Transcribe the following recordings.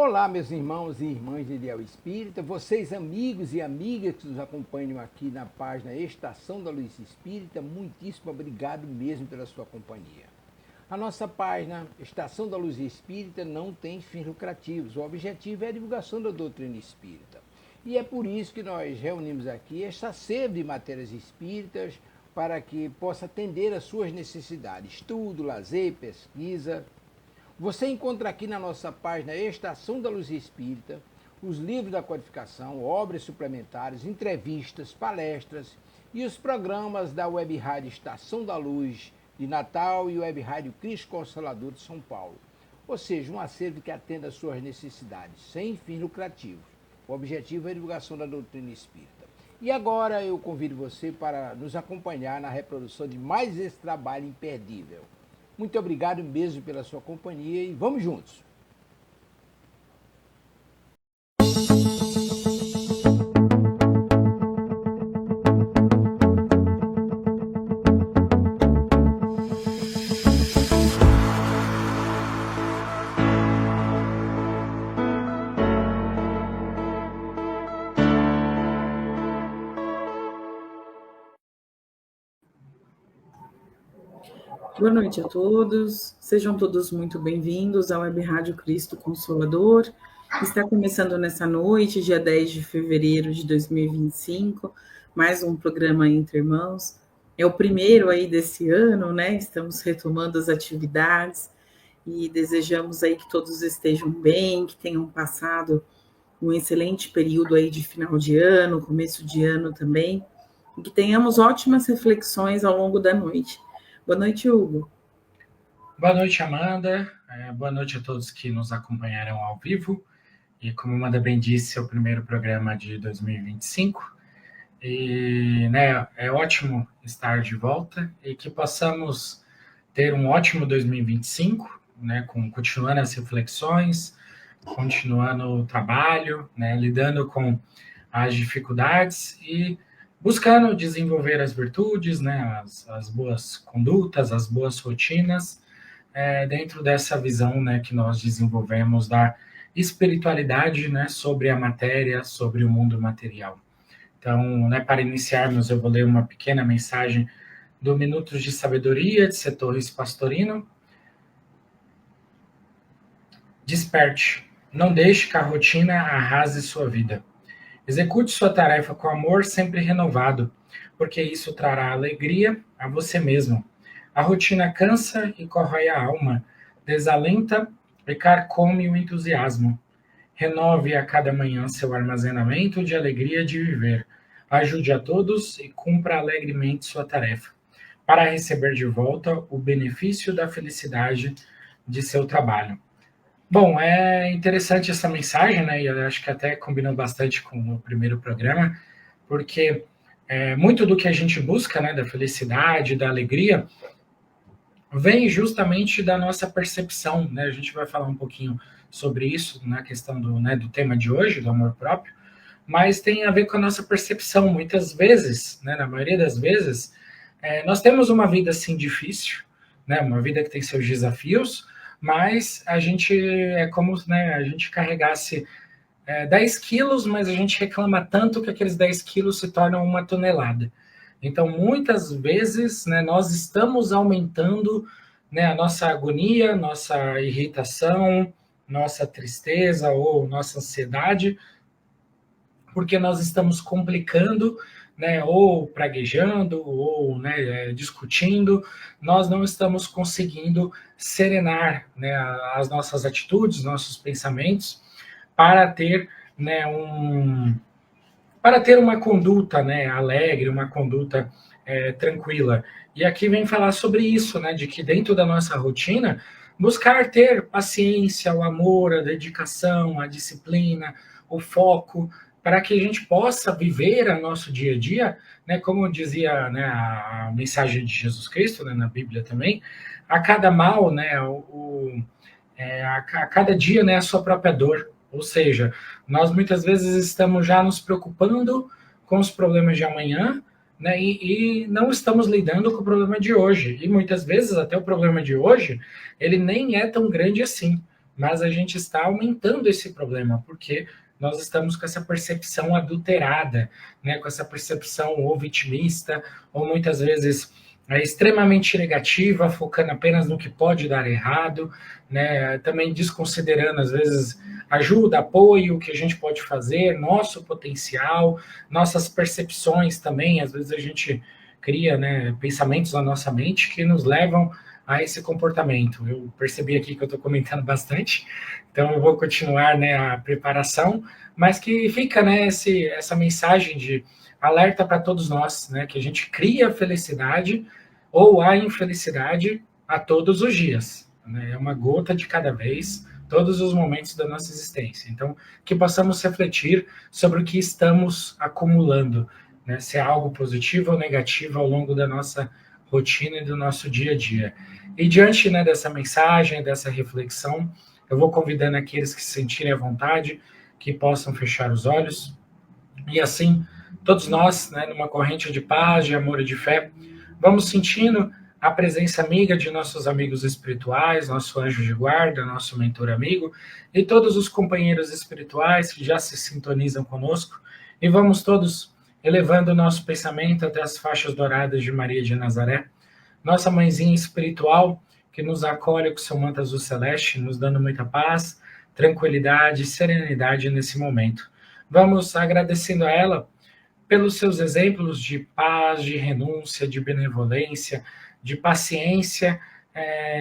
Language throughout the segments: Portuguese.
Olá, meus irmãos e irmãs de Ideal Espírita, vocês amigos e amigas que nos acompanham aqui na página Estação da Luz Espírita, muitíssimo obrigado mesmo pela sua companhia. A nossa página Estação da Luz Espírita não tem fins lucrativos, o objetivo é a divulgação da doutrina espírita. E é por isso que nós reunimos aqui esta sede de matérias espíritas para que possa atender às suas necessidades, estudo, lazer, pesquisa. Você encontra aqui na nossa página Estação da Luz Espírita os livros da codificação, obras suplementares, entrevistas, palestras e os programas da Web Rádio Estação da Luz de Natal e Web Rádio Cristo Consolador de São Paulo. Ou seja, um acervo que atenda às suas necessidades, sem fins lucrativos. O objetivo é a divulgação da doutrina espírita. E agora eu convido você para nos acompanhar na reprodução de mais esse trabalho imperdível. Muito obrigado mesmo pela sua companhia e vamos juntos! Boa noite a todos, sejam todos muito bem-vindos à Web Rádio Cristo Consolador. Está começando nessa noite, dia 10 de fevereiro de 2025, mais um programa Entre Irmãos. É o primeiro aí desse ano, né? Estamos retomando as atividades e desejamos aí que todos estejam bem, que tenham passado um excelente período aí de final de ano, começo de ano também, e que tenhamos ótimas reflexões ao longo da noite. Boa noite, Hugo. Boa noite, Amanda. Boa noite a todos que nos acompanharam ao vivo. E como a Amanda bem disse, é o primeiro programa de 2025. E é ótimo estar de volta e que possamos ter um ótimo 2025, continuando as reflexões, continuando o trabalho, lidando com as dificuldades e buscando desenvolver as virtudes, as boas condutas, as boas rotinas, dentro dessa visão que nós desenvolvemos da espiritualidade, sobre a matéria, sobre o mundo material. Então, para iniciarmos, eu vou ler uma pequena mensagem do Minutos de Sabedoria, de C. Torres Pastorino. Desperte, não deixe que a rotina arrase sua vida. Execute sua tarefa com amor sempre renovado, porque isso trará alegria a você mesmo. A rotina cansa e corrói a alma, desalenta e carcome o entusiasmo. Renove a cada manhã seu armazenamento de alegria de viver. Ajude a todos e cumpra alegremente sua tarefa, para receber de volta o benefício da felicidade de seu trabalho. Bom, é interessante essa mensagem, e eu acho que até combinou bastante com o primeiro programa, porque muito do que a gente busca, da felicidade, da alegria, vem justamente da nossa percepção, A gente vai falar um pouquinho sobre isso na questão do tema de hoje, do amor próprio, mas tem a ver com a nossa percepção. Muitas vezes, na maioria das vezes, nós temos uma vida assim difícil, uma vida que tem seus desafios, mas a gente é como a gente carregasse 10 quilos, mas a gente reclama tanto que aqueles 10 quilos se tornam 1 tonelada. Então, muitas vezes, nós estamos aumentando a nossa agonia, nossa irritação, nossa tristeza ou nossa ansiedade, porque nós estamos complicando, ou praguejando, ou discutindo, nós não estamos conseguindo serenar as nossas atitudes, nossos pensamentos, para ter para ter uma conduta alegre, uma conduta tranquila. E aqui vem falar sobre isso, de que dentro da nossa rotina, buscar ter paciência, o amor, a dedicação, a disciplina, o foco, para que a gente possa viver o nosso dia a dia, como dizia a mensagem de Jesus Cristo, na Bíblia também, a cada mal, a cada dia, a sua própria dor. Ou seja, nós muitas vezes estamos já nos preocupando com os problemas de amanhã, e não estamos lidando com o problema de hoje. E muitas vezes até o problema de hoje, ele nem é tão grande assim, mas a gente está aumentando esse problema, porque nós estamos com essa percepção adulterada, né, com essa percepção ou vitimista, ou muitas vezes extremamente negativa, focando apenas no que pode dar errado, né, também desconsiderando, às vezes, ajuda, apoio, o que a gente pode fazer, nosso potencial, nossas percepções também, às vezes a gente cria, né, pensamentos na nossa mente que nos levam a esse comportamento. Eu percebi aqui que eu estou comentando bastante, então eu vou continuar, né, a preparação, mas que fica, né, essa mensagem de alerta para todos nós, né, que a gente cria a felicidade ou a infelicidade a todos os dias, né, é uma gota de cada vez, todos os momentos da nossa existência. Então, que possamos refletir sobre o que estamos acumulando, né, se é algo positivo ou negativo ao longo da nossa rotina e do nosso dia a dia. E diante, né, dessa mensagem, dessa reflexão, eu vou convidando aqueles que se sentirem à vontade, que possam fechar os olhos, e assim, todos nós, né, numa corrente de paz, de amor e de fé, vamos sentindo a presença amiga de nossos amigos espirituais, nosso anjo de guarda, nosso mentor amigo, e todos os companheiros espirituais que já se sintonizam conosco, e vamos todos elevando o nosso pensamento até as faixas douradas de Maria de Nazaré, nossa mãezinha espiritual, que nos acolhe com seu manto azul celeste, nos dando muita paz, tranquilidade e serenidade nesse momento. Vamos agradecendo a ela pelos seus exemplos de paz, de renúncia, de benevolência, de paciência,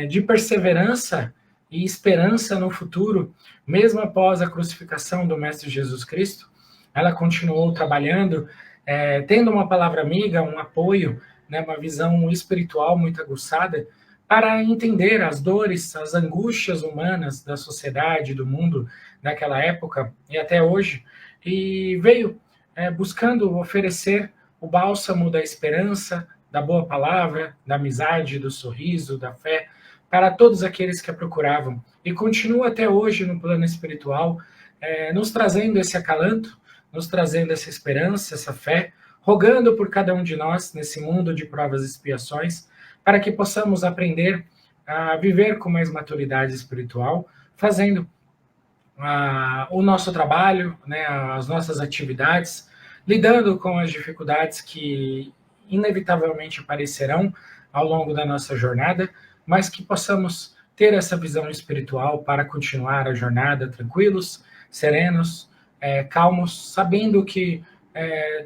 de perseverança e esperança no futuro, mesmo após a crucificação do Mestre Jesus Cristo. Ela continuou trabalhando, tendo uma palavra amiga, um apoio, né, uma visão espiritual muito aguçada, para entender as dores, as angústias humanas da sociedade, do mundo naquela época e até hoje, e veio buscando oferecer o bálsamo da esperança, da boa palavra, da amizade, do sorriso, da fé, para todos aqueles que a procuravam. E continua até hoje no plano espiritual, nos trazendo esse acalanto, nos trazendo essa esperança, essa fé, rogando por cada um de nós nesse mundo de provas e expiações, para que possamos aprender a viver com mais maturidade espiritual, fazendo o nosso trabalho, né, as nossas atividades, lidando com as dificuldades que inevitavelmente aparecerão ao longo da nossa jornada, mas que possamos ter essa visão espiritual para continuar a jornada tranquilos, serenos, calmos, sabendo que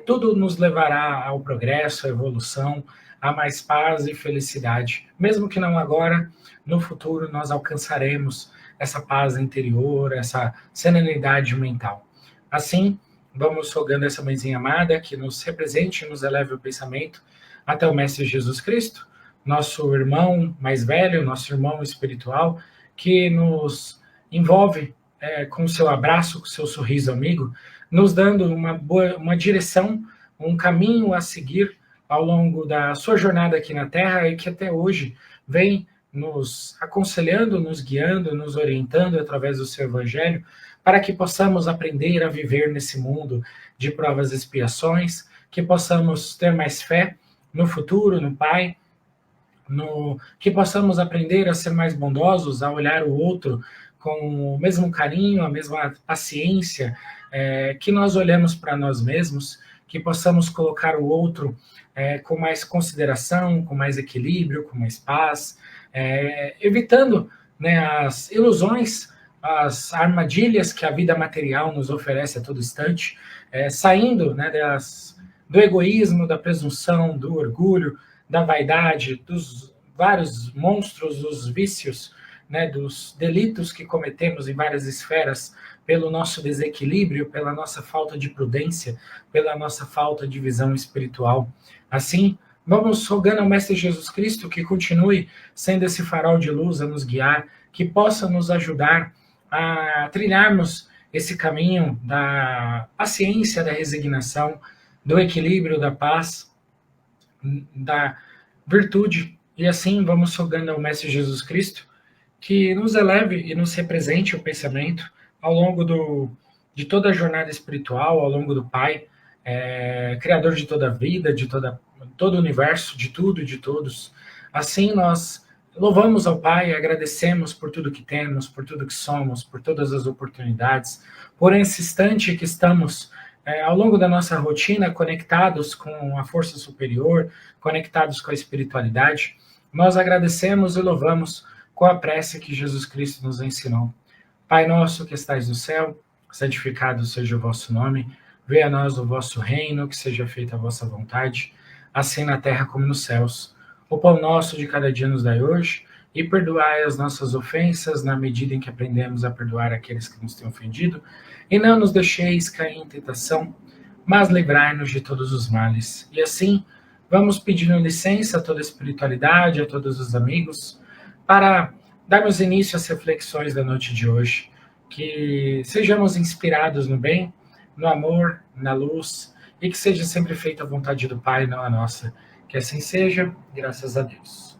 tudo nos levará ao progresso, à evolução, a mais paz e felicidade. Mesmo que não agora, no futuro nós alcançaremos essa paz interior, essa serenidade mental. Assim, vamos rogando essa mãezinha amada que nos represente e nos eleve o pensamento até o Mestre Jesus Cristo, nosso irmão mais velho, nosso irmão espiritual, que nos envolve com o seu abraço, com o seu sorriso amigo, nos dando uma direção, um caminho a seguir ao longo da sua jornada aqui na Terra e que até hoje vem nos aconselhando, nos guiando, nos orientando através do seu Evangelho, para que possamos aprender a viver nesse mundo de provas e expiações, que possamos ter mais fé no futuro, no Pai, que possamos aprender a ser mais bondosos, a olhar o outro com o mesmo carinho, a mesma paciência que nós olhamos para nós mesmos, que possamos colocar o outro com mais consideração, com mais equilíbrio, com mais paz, evitando, né, as ilusões, as armadilhas que a vida material nos oferece a todo instante, saindo, né, do egoísmo, da presunção, do orgulho, da vaidade, dos vários monstros, dos vícios, né, dos delitos que cometemos em várias esferas pelo nosso desequilíbrio, pela nossa falta de prudência, pela nossa falta de visão espiritual. Assim, vamos rogando ao Mestre Jesus Cristo que continue sendo esse farol de luz a nos guiar, que possa nos ajudar a trilharmos esse caminho da paciência, da resignação, do equilíbrio, da paz, da virtude. E assim vamos rogando ao Mestre Jesus Cristo que nos eleve e nos represente o pensamento ao longo de toda a jornada espiritual, ao longo do Pai, Criador de toda a vida, de todo o universo, de tudo e de todos. Assim nós Louvamos ao Pai e agradecemos por tudo que temos, por tudo que somos, por todas as oportunidades, por esse instante que estamos ao longo da nossa rotina conectados com a força superior, conectados com a espiritualidade. Nós agradecemos e louvamos com a prece que Jesus Cristo nos ensinou. Pai nosso que estais no céu, santificado seja o vosso nome, venha a nós o vosso reino, que seja feita a vossa vontade, assim na terra como nos céus. O pão nosso de cada dia nos dai hoje, e perdoai as nossas ofensas, na medida em que aprendemos a perdoar aqueles que nos têm ofendido, e não nos deixeis cair em tentação, mas livrai-nos de todos os males. E assim, vamos pedindo licença a toda a espiritualidade, a todos os amigos, para darmos início às reflexões da noite de hoje, que sejamos inspirados no bem, no amor, na luz, e que seja sempre feita a vontade do Pai, não a nossa. Que assim seja, graças a Deus.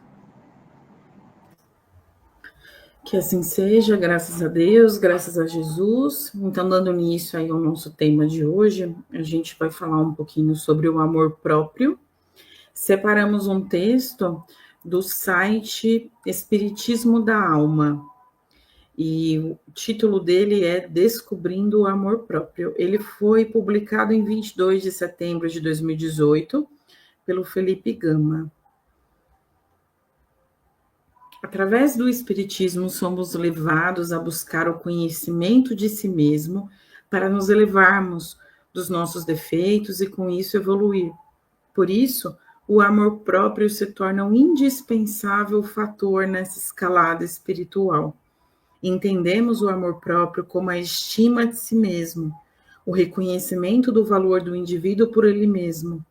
Que assim seja, graças a Deus, graças a Jesus. Então, dando início aí ao nosso tema de hoje, a gente vai falar um pouquinho sobre o amor próprio. Separamos um texto do site Espiritismo da Alma, e o título dele é Descobrindo o Amor Próprio. Ele foi publicado em 22 de setembro de 2018 pelo Felipe Gama. Através do Espiritismo, somos levados a buscar o conhecimento de si mesmo para nos elevarmos dos nossos defeitos e, com isso, evoluir. Por isso, o amor próprio se torna um indispensável fator nessa escalada espiritual. Entendemos o amor próprio como a estima de si mesmo, o reconhecimento do valor do indivíduo por ele mesmo.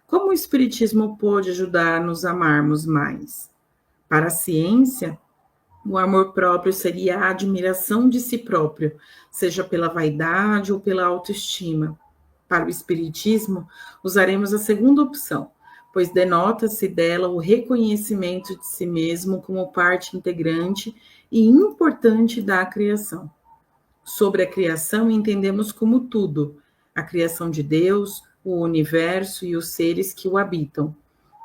Como o Espiritismo pode ajudar a nos amarmos mais? Para a ciência, o amor próprio seria a admiração de si próprio, seja pela vaidade ou pela autoestima. Para o Espiritismo, usaremos a segunda opção, pois denota-se dela o reconhecimento de si mesmo como parte integrante e importante da criação. Sobre a criação, entendemos como tudo, a criação de Deus, o universo e os seres que o habitam.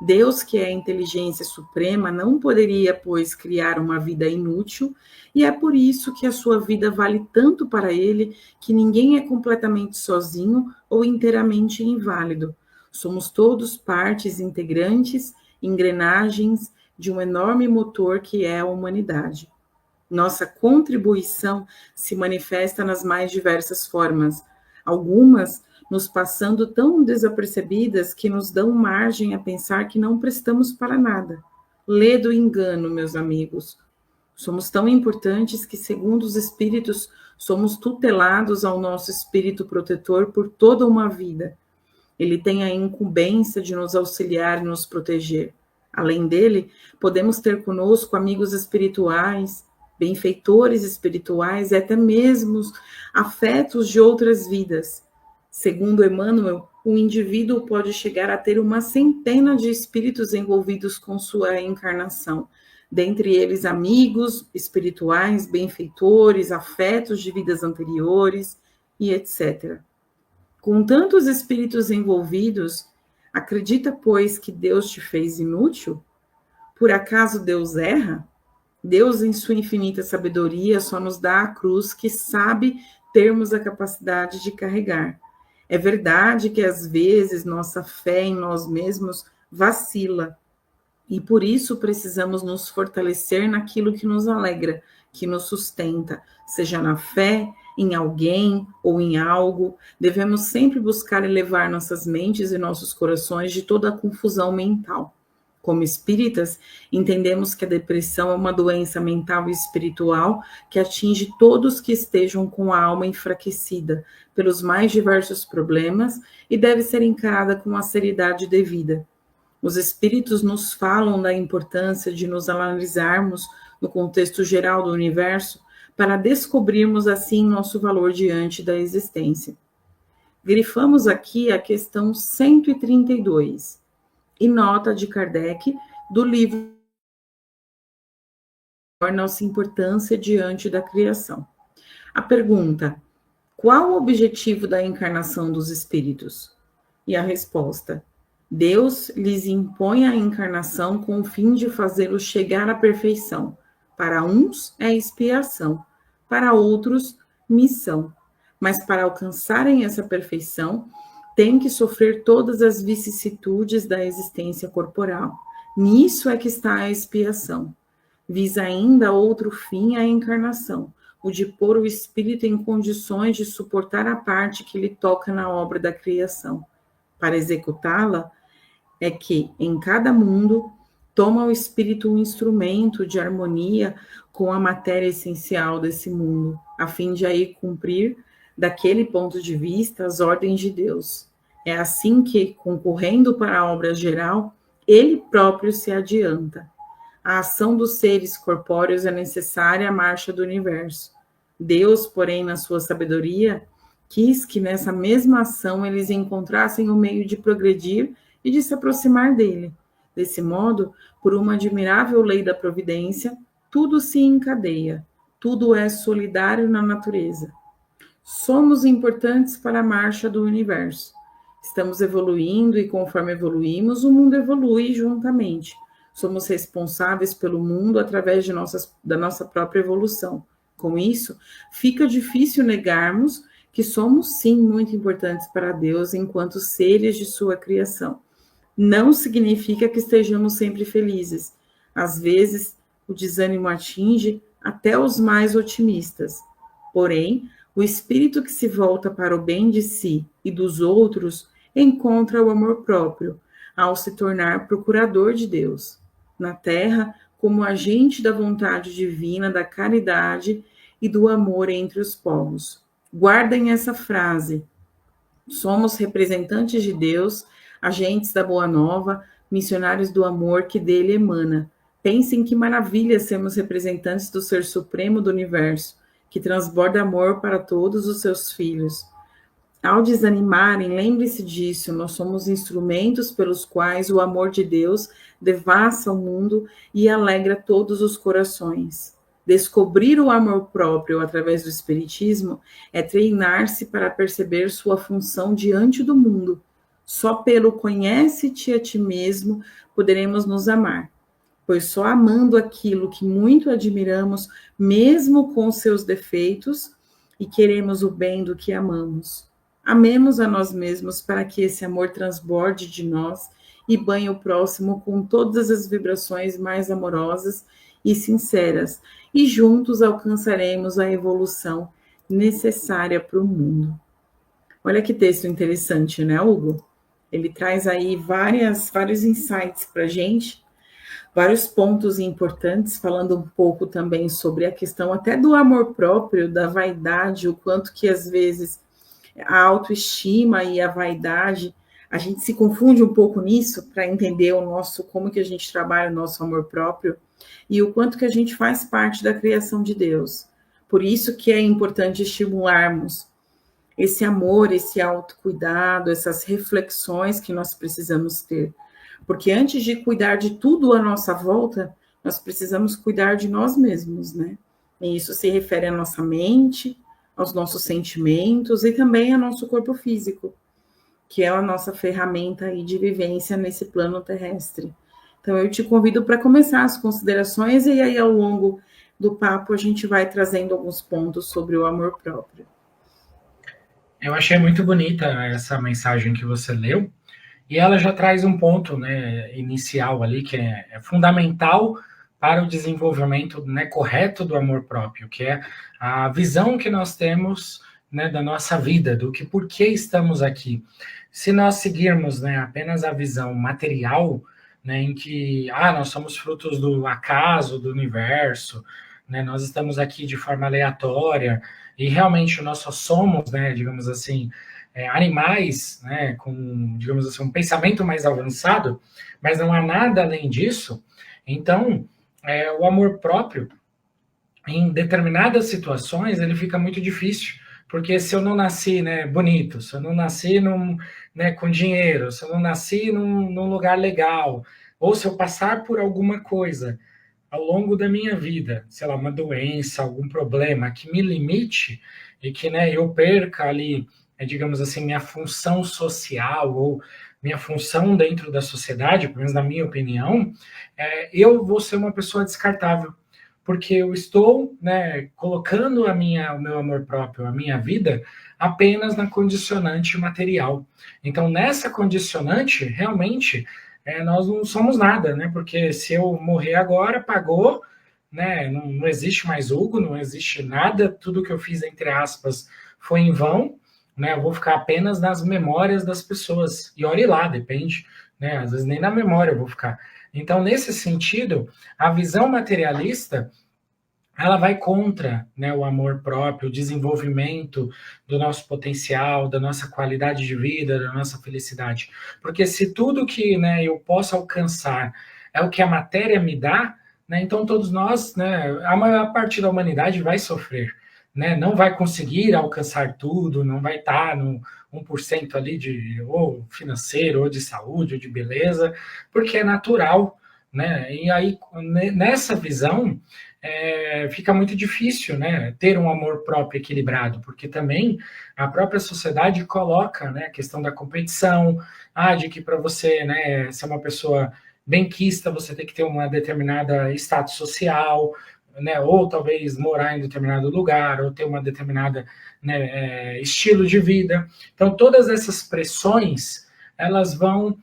Deus, que é a inteligência suprema, não poderia, pois, criar uma vida inútil, e é por isso que a sua vida vale tanto para ele que ninguém é completamente sozinho ou inteiramente inválido. Somos todos partes integrantes, engrenagens de um enorme motor que é a humanidade. Nossa contribuição se manifesta nas mais diversas formas, algumas nos passando tão desapercebidas que nos dão margem a pensar que não prestamos para nada. Lê do engano, meus amigos. Somos tão importantes que, segundo os espíritos, somos tutelados ao nosso espírito protetor por toda uma vida. Ele tem a incumbência de nos auxiliar e nos proteger. Além dele, podemos ter conosco amigos espirituais, benfeitores espirituais e até mesmo afetos de outras vidas. Segundo Emmanuel, o indivíduo pode chegar a ter uma centena de espíritos envolvidos com sua encarnação, dentre eles amigos espirituais, benfeitores, afetos de vidas anteriores e etc. Com tantos espíritos envolvidos, acredita, pois, que Deus te fez inútil? Por acaso Deus erra? Deus, em sua infinita sabedoria, só nos dá a cruz que sabe termos a capacidade de carregar. É verdade que, às vezes, nossa fé em nós mesmos vacila, e por isso precisamos nos fortalecer naquilo que nos alegra, que nos sustenta, seja na fé, em alguém ou em algo. Devemos sempre buscar elevar nossas mentes e nossos corações de toda a confusão mental. Como espíritas, entendemos que a depressão é uma doença mental e espiritual que atinge todos que estejam com a alma enfraquecida pelos mais diversos problemas e deve ser encarada com a seriedade devida. Os espíritos nos falam da importância de nos analisarmos no contexto geral do universo para descobrirmos assim nosso valor diante da existência. Grifamos aqui a questão 132. E nota de Kardec do livro Nossa Importância Diante da Criação. A pergunta: qual o objetivo da encarnação dos espíritos? E a resposta: Deus lhes impõe a encarnação com o fim de fazê-los chegar à perfeição. Para uns é expiação, para outros, missão. Mas para alcançarem essa perfeição, têm que sofrer todas as vicissitudes da existência corporal. Nisso é que está a expiação. Visa ainda outro fim a encarnação, o de pôr o espírito em condições de suportar a parte que lhe toca na obra da criação. Para executá-la, é que, em cada mundo, toma o espírito um instrumento de harmonia com a matéria essencial desse mundo, a fim de aí cumprir, daquele ponto de vista, as ordens de Deus. É assim que, concorrendo para a obra geral, ele próprio se adianta. A ação dos seres corpóreos é necessária à marcha do universo. Deus, porém, na sua sabedoria, quis que nessa mesma ação eles encontrassem o meio de progredir e de se aproximar dele. Desse modo, por uma admirável lei da providência, tudo se encadeia, tudo é solidário na natureza. Somos importantes para a marcha do universo. Estamos evoluindo e, conforme evoluímos, o mundo evolui juntamente. Somos responsáveis pelo mundo através de da nossa própria evolução. Com isso, fica difícil negarmos que somos, sim, muito importantes para Deus enquanto seres de sua criação. Não significa que estejamos sempre felizes. Às vezes, o desânimo atinge até os mais otimistas. Porém, o espírito que se volta para o bem de si e dos outros encontra o amor próprio, ao se tornar procurador de Deus, na terra, como agente da vontade divina, da caridade e do amor entre os povos. Guardem essa frase. Somos representantes de Deus, agentes da Boa Nova, missionários do amor que dele emana. Pensem que maravilha sermos representantes do Ser Supremo do Universo, que transborda amor para todos os seus filhos. Ao desanimarem, lembre-se disso, nós somos instrumentos pelos quais o amor de Deus devassa o mundo e alegra todos os corações. Descobrir o amor próprio através do Espiritismo é treinar-se para perceber sua função diante do mundo. Só pelo conhece-te a ti mesmo poderemos nos amar, pois só amando aquilo que muito admiramos, mesmo com seus defeitos, e queremos o bem do que amamos. Amemos a nós mesmos para que esse amor transborde de nós e banhe o próximo com todas as vibrações mais amorosas e sinceras, e juntos alcançaremos a evolução necessária para o mundo. Olha que texto interessante, né, Hugo? Ele traz aí vários insights para a gente, vários pontos importantes, falando um pouco também sobre a questão até do amor próprio, da vaidade, o quanto que às vezes a autoestima e a vaidade, a gente se confunde um pouco nisso para entender como que a gente trabalha o nosso amor próprio e o quanto que a gente faz parte da criação de Deus. Por isso que é importante estimularmos esse amor, esse autocuidado, essas reflexões que nós precisamos ter. Porque antes de cuidar de tudo à nossa volta, nós precisamos cuidar de nós mesmos, né? E isso se refere à nossa mente, aos nossos sentimentos e também ao nosso corpo físico, que é a nossa ferramenta aí de vivência nesse plano terrestre. Então, eu te convido para começar as considerações e aí, ao longo do papo, a gente vai trazendo alguns pontos sobre o amor próprio. Eu achei muito bonita essa mensagem que você leu, e ela já traz um ponto, né, inicial ali, que é fundamental para o desenvolvimento, né, correto do amor próprio, que é a visão que nós temos, né, da nossa vida, do que por que estamos aqui. Se nós seguirmos, né, apenas a visão material, né, em que nós somos frutos do acaso, do universo, né, nós estamos aqui de forma aleatória, e realmente nós só somos, né, digamos assim, animais, né, com, digamos assim, um pensamento mais avançado, mas não há nada além disso. Então, o amor próprio, em determinadas situações, ele fica muito difícil, porque se eu não nasci, né, bonito, se eu não nasci com dinheiro, se eu não nasci num lugar legal, ou se eu passar por alguma coisa ao longo da minha vida, sei lá, uma doença, algum problema que me limite e que, né, eu perca ali, digamos assim, minha função social ou minha função dentro da sociedade, pelo menos na minha opinião, eu vou ser uma pessoa descartável, porque eu estou, né, colocando o meu amor próprio, a minha vida, apenas na condicionante material. Então, nessa condicionante, realmente, nós não somos nada, né? Porque se eu morrer agora, pagou, né? Não existe mais Hugo, não existe nada, tudo que eu fiz, entre aspas, foi em vão, né? Eu vou ficar apenas nas memórias das pessoas. E olhe lá, depende, né? Às vezes nem na memória eu vou ficar. Então, nesse sentido, a visão materialista, ela vai contra, né, o amor próprio, o desenvolvimento do nosso potencial, da nossa qualidade de vida, da nossa felicidade. Porque se tudo que, né, eu posso alcançar é o que a matéria me dá, né, então todos nós, né, a maior parte da humanidade vai sofrer. Né, não vai conseguir alcançar tudo, não vai estar no 1% ali de ou financeiro, ou de saúde, ou de beleza, porque é natural. Né? E aí, nessa visão, fica muito difícil, né, ter um amor próprio equilibrado, porque também a própria sociedade coloca, né, a questão da competição, de que para você, né, ser uma pessoa benquista, você tem que ter uma determinada status social, né, ou talvez morar em determinado lugar, ou ter uma determinada, né, estilo de vida. Então, todas essas pressões, elas vão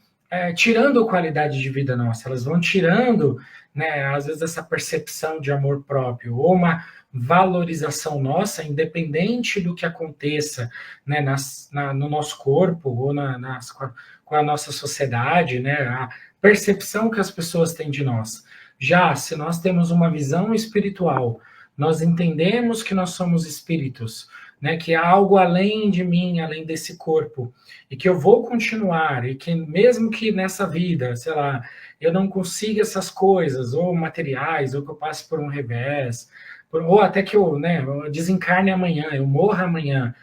tirando a qualidade de vida nossa, elas vão tirando, né, às vezes, essa percepção de amor próprio, ou uma valorização nossa, independente do que aconteça, né, no nosso corpo, ou com a nossa sociedade, né, a percepção que as pessoas têm de nós. Já se nós temos uma visão espiritual, nós entendemos que nós somos espíritos, né, que há algo além de mim, além desse corpo, e que eu vou continuar, e que mesmo que nessa vida, sei lá, eu não consiga essas coisas, ou materiais, ou que eu passe por um revés, ou até que eu, né, eu desencarne amanhã, eu morra amanhã.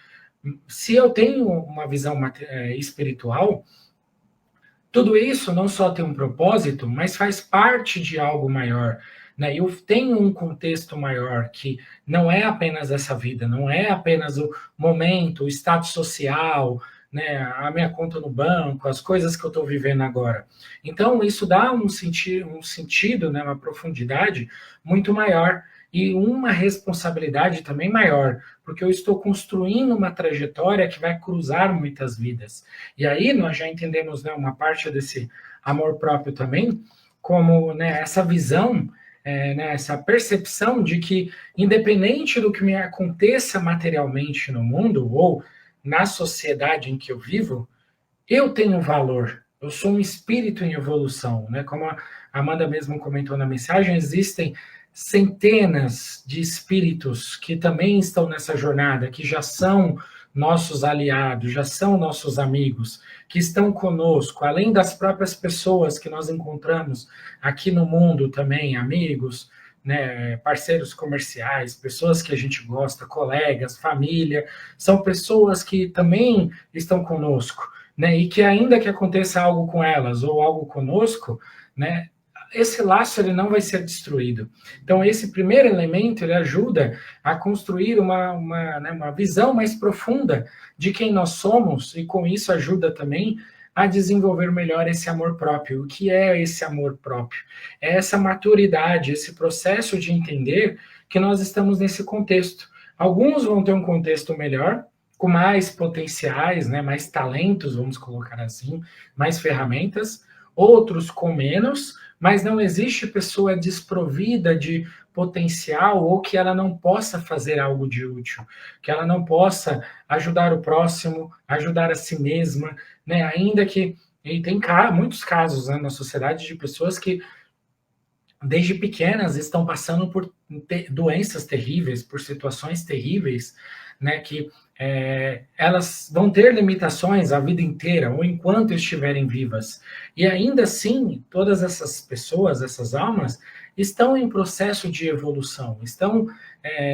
Se eu tenho uma visão espiritual, tudo isso não só tem um propósito, mas faz parte de algo maior. Né? Eu tenho um contexto maior que não é apenas essa vida, não é apenas o momento, o status social, né, a minha conta no banco, as coisas que eu estou vivendo agora. Então, isso dá um sentido, né, uma profundidade muito maior e uma responsabilidade também maior, porque eu estou construindo uma trajetória que vai cruzar muitas vidas. E aí nós já entendemos, né, uma parte desse amor próprio também, como, né, essa visão, né, essa percepção de que, independente do que me aconteça materialmente no mundo, ou na sociedade em que eu vivo, eu tenho valor. Eu sou um espírito em evolução. Né? Como a Amanda mesmo comentou na mensagem, existem centenas de espíritos que também estão nessa jornada, que já são nossos aliados, já são nossos amigos, que estão conosco, além das próprias pessoas que nós encontramos aqui no mundo também, amigos, né, parceiros comerciais, pessoas que a gente gosta, colegas, família, são pessoas que também estão conosco, né, e que ainda que aconteça algo com elas ou algo conosco, né, esse laço ele não vai ser destruído. Então, esse primeiro elemento, ele ajuda a construir uma visão mais profunda de quem nós somos, e com isso ajuda também a desenvolver melhor esse amor próprio. O que é esse amor próprio? É essa maturidade, esse processo de entender que nós estamos nesse contexto. Alguns vão ter um contexto melhor, com mais potenciais, né, mais talentos, vamos colocar assim, mais ferramentas, outros com menos, mas não existe pessoa desprovida de potencial ou que ela não possa fazer algo de útil, que ela não possa ajudar o próximo, ajudar a si mesma, né? Ainda que, e tem muitos casos, né, na sociedade de pessoas que desde pequenas estão passando por doenças terríveis, por situações terríveis, né, que elas vão ter limitações a vida inteira, ou enquanto estiverem vivas. E ainda assim, todas essas pessoas, essas almas, estão em processo de evolução, estão,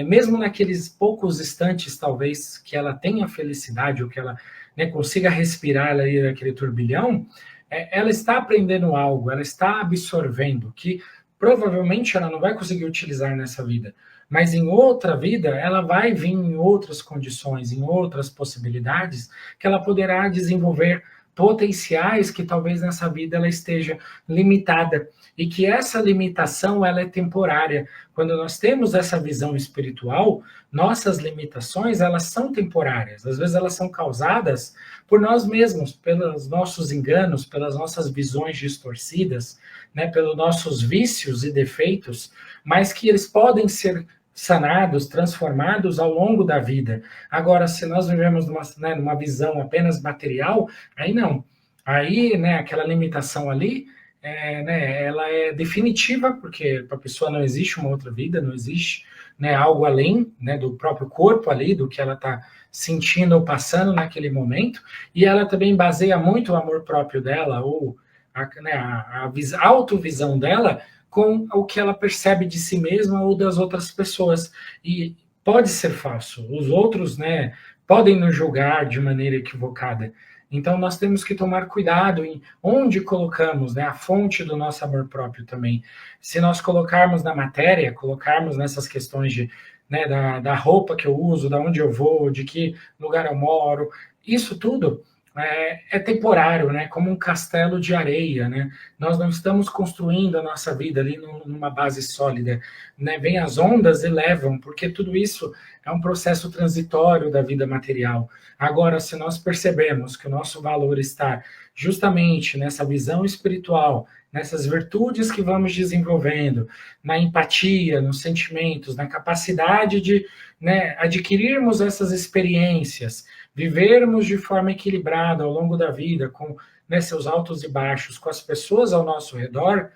mesmo naqueles poucos instantes, talvez, que ela tenha felicidade, ou que ela, né, consiga respirar ali naquele turbilhão, ela está aprendendo algo, ela está absorvendo, que provavelmente ela não vai conseguir utilizar nessa vida, mas em outra vida ela vai vir em outras condições, em outras possibilidades, que ela poderá desenvolver potenciais que talvez nessa vida ela esteja limitada, e que essa limitação ela é temporária. Quando nós temos essa visão espiritual, nossas limitações elas são temporárias, às vezes elas são causadas por nós mesmos, pelos nossos enganos, pelas nossas visões distorcidas, né, pelos nossos vícios e defeitos, mas que eles podem ser sanados, transformados ao longo da vida. Agora, se nós vivemos numa visão apenas material, aí não. Aí, né, aquela limitação ali, ela é definitiva, porque para a pessoa não existe uma outra vida, não existe, né, algo além, né, do próprio corpo ali, do que ela está sentindo ou passando naquele momento, e ela também baseia muito o amor próprio dela, ou a autovisão dela, com o que ela percebe de si mesma ou das outras pessoas. E pode ser falso. Os outros, né, podem nos julgar de maneira equivocada. Então, nós temos que tomar cuidado em onde colocamos, né, a fonte do nosso amor próprio também. Se nós colocarmos na matéria, colocarmos nessas questões de, né, da roupa que eu uso, da onde eu vou, de que lugar eu moro, isso tudo é temporário, né? Como um castelo de areia, né? Nós não estamos construindo a nossa vida ali numa base sólida, né? Vêm as ondas e levam, porque tudo isso é um processo transitório da vida material. Agora, se nós percebemos que o nosso valor está justamente nessa visão espiritual, nessas virtudes que vamos desenvolvendo, na empatia, nos sentimentos, na capacidade de, né, adquirirmos essas experiências, vivermos de forma equilibrada ao longo da vida, com, né, seus altos e baixos, com as pessoas ao nosso redor,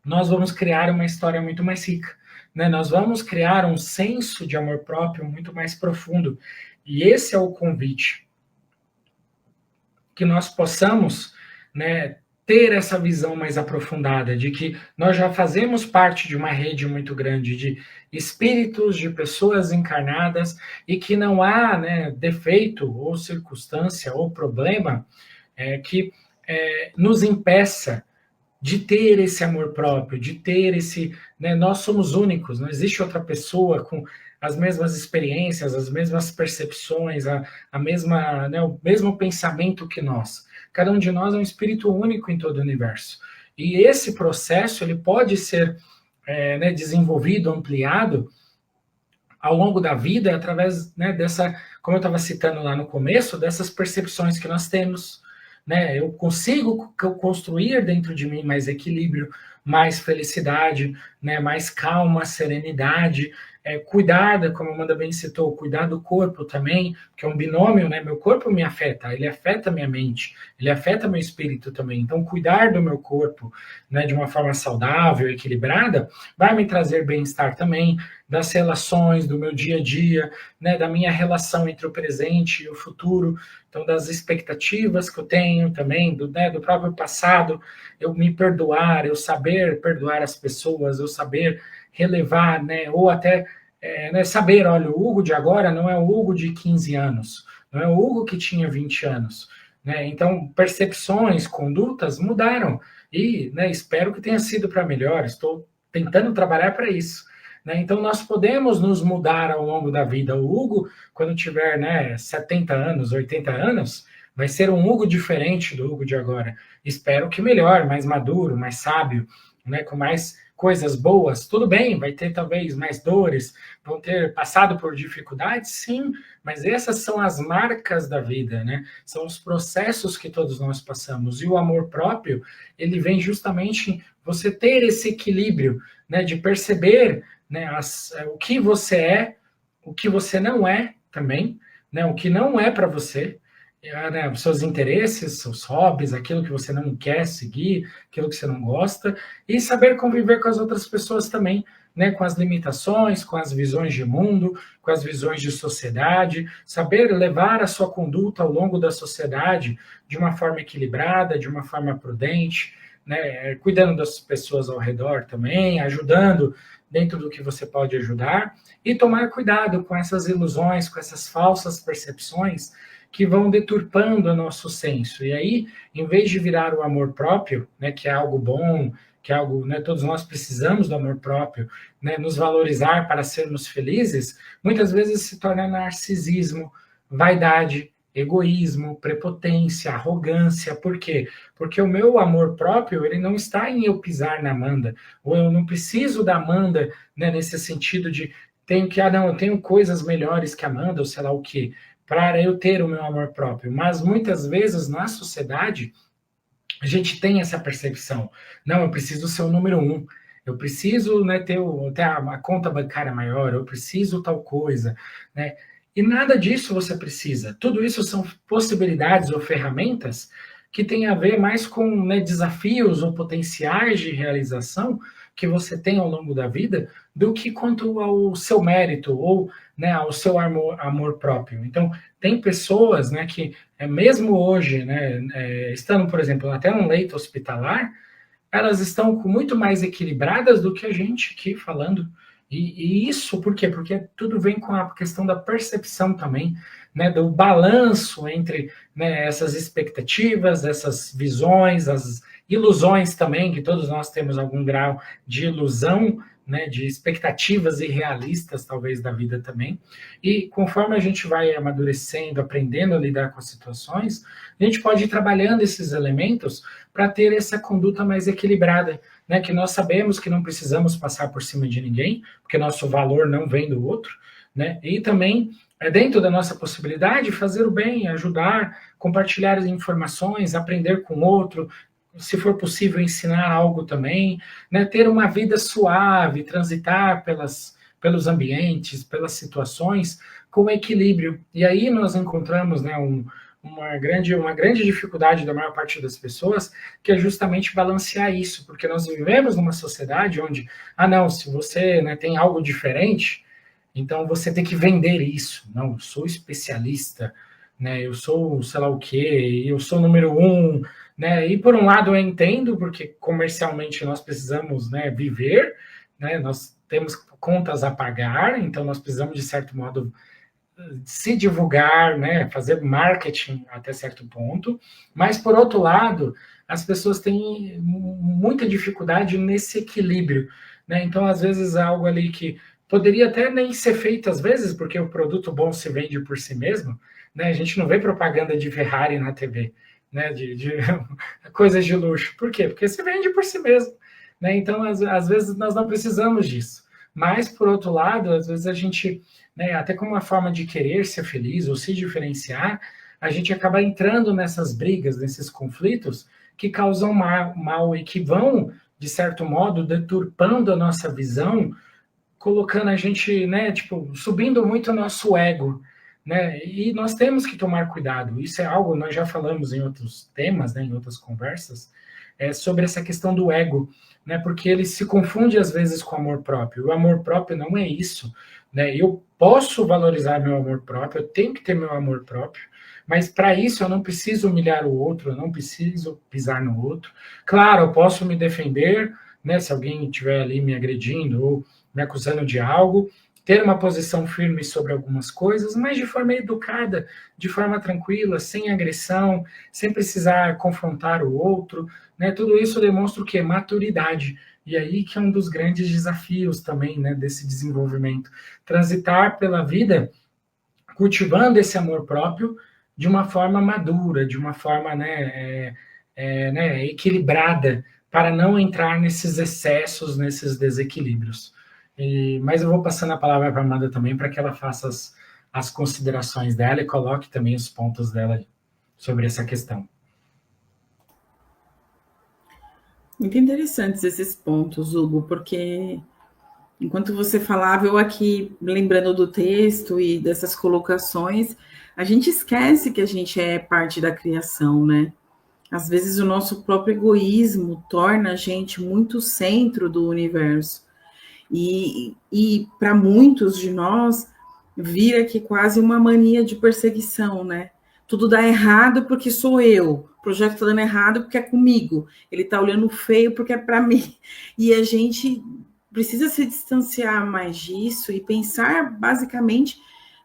nós vamos criar uma história muito mais rica, né? Nós vamos criar um senso de amor próprio muito mais profundo. E esse é o convite. Que nós possamos, né, ter essa visão mais aprofundada de que nós já fazemos parte de uma rede muito grande de espíritos, de pessoas encarnadas, e que não há, né, defeito ou circunstância ou problema que nos impeça de ter esse amor próprio, de ter esse, né, nós somos únicos, não existe outra pessoa com as mesmas experiências, as mesmas percepções, a mesma, né, o mesmo pensamento que nós. Cada um de nós é um espírito único em todo o universo. E esse processo ele pode ser né, desenvolvido, ampliado ao longo da vida através, né, dessa, como eu estava citando lá no começo, dessas percepções que nós temos. Né? Eu consigo construir dentro de mim mais equilíbrio, mais felicidade, né, mais calma, serenidade, cuidar, como a Amanda bem citou, cuidar do corpo também, que é um binômio, né? Meu corpo me afeta, ele afeta minha mente, ele afeta meu espírito também. Então, cuidar do meu corpo, né, de uma forma saudável, equilibrada, vai me trazer bem-estar também, das relações, do meu dia a dia, né, da minha relação entre o presente e o futuro, então das expectativas que eu tenho também, né, do próprio passado, eu me perdoar, eu saber perdoar as pessoas, eu saber relevar, né, ou até né, saber, olha, o Hugo de agora não é o Hugo de 15 anos, não é o Hugo que tinha 20 anos. Né? Então, percepções, condutas mudaram, e né, espero que tenha sido para melhor, estou tentando trabalhar para isso. Né? Então, nós podemos nos mudar ao longo da vida. O Hugo, quando tiver, né, 70 anos, 80 anos, vai ser um Hugo diferente do Hugo de agora. Espero que melhor, mais maduro, mais sábio, né, com mais coisas boas. Tudo bem, vai ter talvez mais dores, vão ter passado por dificuldades, sim, mas essas são as marcas da vida, né? São os processos que todos nós passamos. E o amor próprio, ele vem justamente em você ter esse equilíbrio, né, de perceber, né, o que você é, o que você não é também, né, o que não é para você, né, os seus interesses, seus hobbies, aquilo que você não quer seguir, aquilo que você não gosta, e saber conviver com as outras pessoas também, né, com as limitações, com as visões de mundo, com as visões de sociedade, saber levar a sua conduta ao longo da sociedade de uma forma equilibrada, de uma forma prudente, né, cuidando das pessoas ao redor também, ajudando dentro do que você pode ajudar, e tomar cuidado com essas ilusões, com essas falsas percepções que vão deturpando o nosso senso. E aí, em vez de virar o amor próprio, né, que é algo bom, que é algo, né, todos nós precisamos do amor próprio, né, nos valorizar para sermos felizes, muitas vezes se torna narcisismo, vaidade, egoísmo, prepotência, arrogância. Por quê? Porque o meu amor próprio, ele não está em eu pisar na Amanda, ou eu não preciso da Amanda, né, nesse sentido de não, eu tenho coisas melhores que a Amanda, ou sei lá o quê, para eu ter o meu amor próprio. Mas muitas vezes na sociedade a gente tem essa percepção. Não, eu preciso ser o número um. Eu preciso, né, ter a conta bancária maior, eu preciso tal coisa, né? E nada disso você precisa. Tudo isso são possibilidades ou ferramentas que têm a ver mais com, né, desafios ou potenciais de realização que você tem ao longo da vida, do que quanto ao seu mérito ou, né, ao seu amor próprio. Então, tem pessoas, né, que mesmo hoje, né, estando, por exemplo, até num leito hospitalar, elas estão muito mais equilibradas do que a gente aqui falando. E isso por quê? Porque tudo vem com a questão da percepção também, né, do balanço entre, né, essas expectativas, essas visões, as ilusões também, que todos nós temos algum grau de ilusão, né, de expectativas irrealistas, talvez, da vida também. E conforme a gente vai amadurecendo, aprendendo a lidar com as situações, a gente pode ir trabalhando esses elementos para ter essa conduta mais equilibrada, né, que nós sabemos que não precisamos passar por cima de ninguém, porque nosso valor não vem do outro, né, e também dentro da nossa possibilidade, fazer o bem, ajudar, compartilhar as informações, aprender com o outro, se for possível, ensinar algo também, né, ter uma vida suave, transitar pelos ambientes, pelas situações, com equilíbrio. E aí nós encontramos, né, uma grande dificuldade da maior parte das pessoas, que é justamente balancear isso, porque nós vivemos numa sociedade onde, não, se você, né, tem algo diferente, então você tem que vender isso. Não, eu sou especialista, né, eu sou sei lá o quê, eu sou número um, né, e por um lado eu entendo, porque comercialmente nós precisamos, né, viver, né, nós temos contas a pagar, então nós precisamos, de certo modo, se divulgar, né, fazer marketing até certo ponto, mas por outro lado, as pessoas têm muita dificuldade nesse equilíbrio, né? Então, às vezes, algo ali que poderia até nem ser feito às vezes, porque o produto bom se vende por si mesmo, né? A gente não vê propaganda de Ferrari na TV, né? De coisas de luxo. Por quê? Porque se vende por si mesmo, né? Então, às vezes, nós não precisamos disso. Mas, por outro lado, às vezes a gente, né, até como uma forma de querer ser feliz ou se diferenciar, a gente acaba entrando nessas brigas, nesses conflitos que causam mal e que vão, de certo modo, deturpando a nossa visão, colocando a gente, né, tipo, subindo muito o nosso ego, né? E nós temos que tomar cuidado. Isso é algo, nós já falamos em outros temas, né, em outras conversas, sobre essa questão do ego, né? Porque ele se confunde às vezes com o amor próprio. O amor próprio não é isso, né? Eu posso valorizar meu amor próprio, eu tenho que ter meu amor próprio, mas para isso eu não preciso humilhar o outro, eu não preciso pisar no outro. Claro, eu posso me defender, né? Se alguém estiver ali me agredindo ou me acusando de algo, ter uma posição firme sobre algumas coisas, mas de forma educada, de forma tranquila, sem agressão, sem precisar confrontar o outro, né? Tudo isso demonstra o quê? Maturidade. E aí que é um dos grandes desafios também, né, desse desenvolvimento. Transitar pela vida cultivando esse amor próprio de uma forma madura, de uma forma, né, equilibrada, para não entrar nesses excessos, nesses desequilíbrios. Mas eu vou passando a palavra para a Amanda também, para que ela faça as considerações dela e coloque também os pontos dela sobre essa questão. Muito interessantes esses pontos, Hugo, porque enquanto você falava, eu aqui lembrando do texto e dessas colocações, a gente esquece que a gente é parte da criação, né? Às vezes o nosso próprio egoísmo torna a gente muito centro do universo. E para muitos de nós, vira que quase uma mania de perseguição, né? Tudo dá errado porque sou eu. O projeto está dando errado porque é comigo. Ele está olhando feio porque é para mim. E a gente precisa se distanciar mais disso e pensar, basicamente,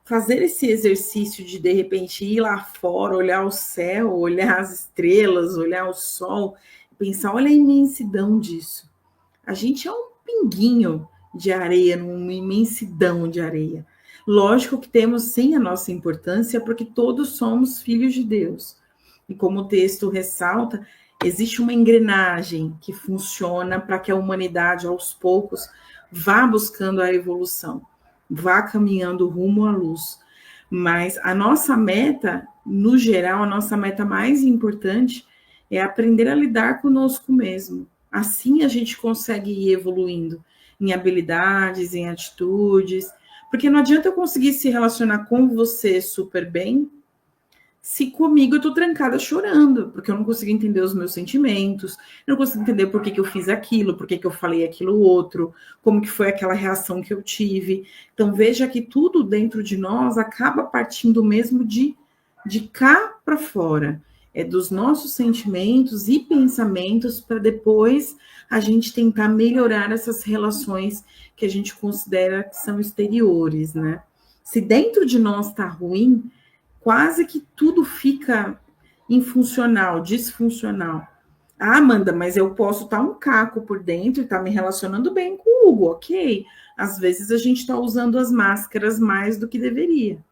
fazer esse exercício de repente, ir lá fora, olhar o céu, olhar as estrelas, olhar o sol, pensar, olha a imensidão disso. A gente é um pinguinho de areia, numa imensidão de areia. Lógico que temos sim a nossa importância, porque todos somos filhos de Deus. E como o texto ressalta, existe uma engrenagem que funciona para que a humanidade, aos poucos, vá buscando a evolução, vá caminhando rumo à luz. Mas a nossa meta, no geral, a nossa meta mais importante é aprender a lidar conosco mesmo. Assim a gente consegue ir evoluindo em habilidades, em atitudes, porque não adianta eu conseguir se relacionar com você super bem se comigo eu tô trancada chorando, porque eu não consigo entender os meus sentimentos, eu não consigo entender por que, que eu fiz aquilo, por que, que eu falei aquilo outro, como que foi aquela reação que eu tive. Então veja que tudo dentro de nós acaba partindo mesmo de cá para fora. É dos nossos sentimentos e pensamentos para depois a gente tentar melhorar essas relações que a gente considera que são exteriores, né? Se dentro de nós está ruim, quase que tudo fica infuncional, disfuncional. Ah, Amanda, mas eu posso estar um caco por dentro e estar me relacionando bem com o Hugo, ok? Às vezes a gente está usando as máscaras mais do que deveria.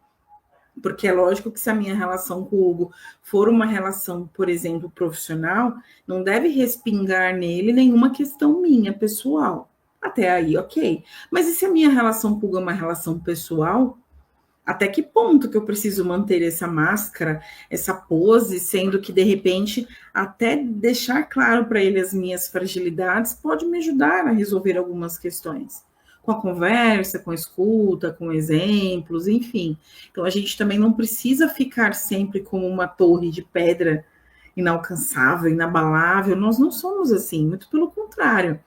Porque é lógico que se a minha relação com o Hugo for uma relação, por exemplo, profissional, não deve respingar nele nenhuma questão minha, pessoal. Até aí, ok. Mas e se a minha relação com o Hugo é uma relação pessoal? Até que ponto que eu preciso manter essa máscara, essa pose, sendo que, de repente, até deixar claro para ele as minhas fragilidades pode me ajudar a resolver algumas questões. Com a conversa, com a escuta, com exemplos, enfim. Então, a gente também não precisa ficar sempre como uma torre de pedra inalcançável, inabalável. Nós não somos assim, muito pelo contrário.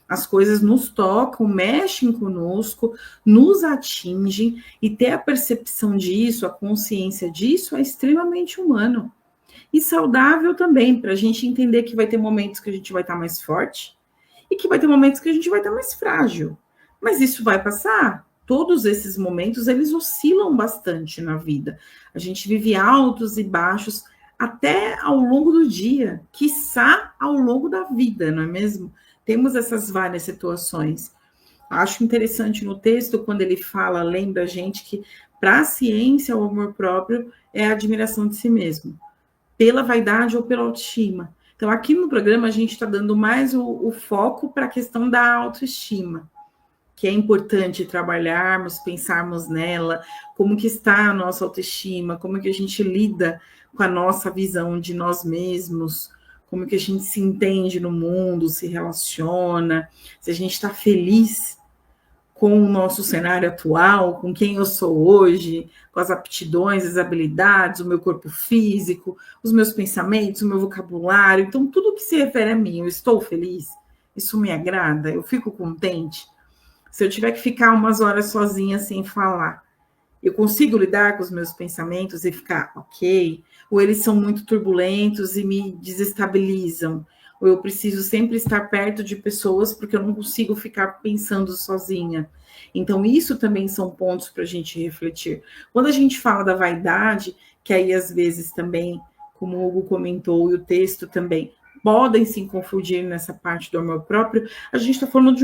As coisas nos tocam, mexem conosco, nos atingem, e ter a percepção disso, a consciência disso, é extremamente humano. E saudável também, para a gente entender que vai ter momentos que a gente vai estar mais forte e que vai ter momentos que a gente vai estar mais frágil. Mas isso vai passar. Todos esses momentos, eles oscilam bastante na vida. A gente vive altos e baixos até ao longo do dia, quiçá ao longo da vida, não é mesmo? Temos essas várias situações. Acho interessante no texto, quando ele fala, lembra a gente que para a ciência, o amor próprio é a admiração de si mesmo, pela vaidade ou pela autoestima. Então, aqui no programa, a gente está dando mais o foco para a questão da autoestima, que é importante trabalharmos, pensarmos nela, como que está a nossa autoestima, como que a gente lida com a nossa visão de nós mesmos, como que a gente se entende no mundo, se relaciona, se a gente está feliz com o nosso cenário atual, com quem eu sou hoje, com as aptidões, as habilidades, o meu corpo físico, os meus pensamentos, o meu vocabulário. Então, tudo que se refere a mim, eu estou feliz, isso me agrada, eu fico contente. Se eu tiver que ficar umas horas sozinha sem falar, eu consigo lidar com os meus pensamentos e ficar ok? Ou eles são muito turbulentos e me desestabilizam? Ou eu preciso sempre estar perto de pessoas porque eu não consigo ficar pensando sozinha? Então, isso também são pontos para a gente refletir. Quando a gente fala da vaidade, que aí às vezes também, como o Hugo comentou, e o texto também, podem se confundir nessa parte do amor próprio, a gente está falando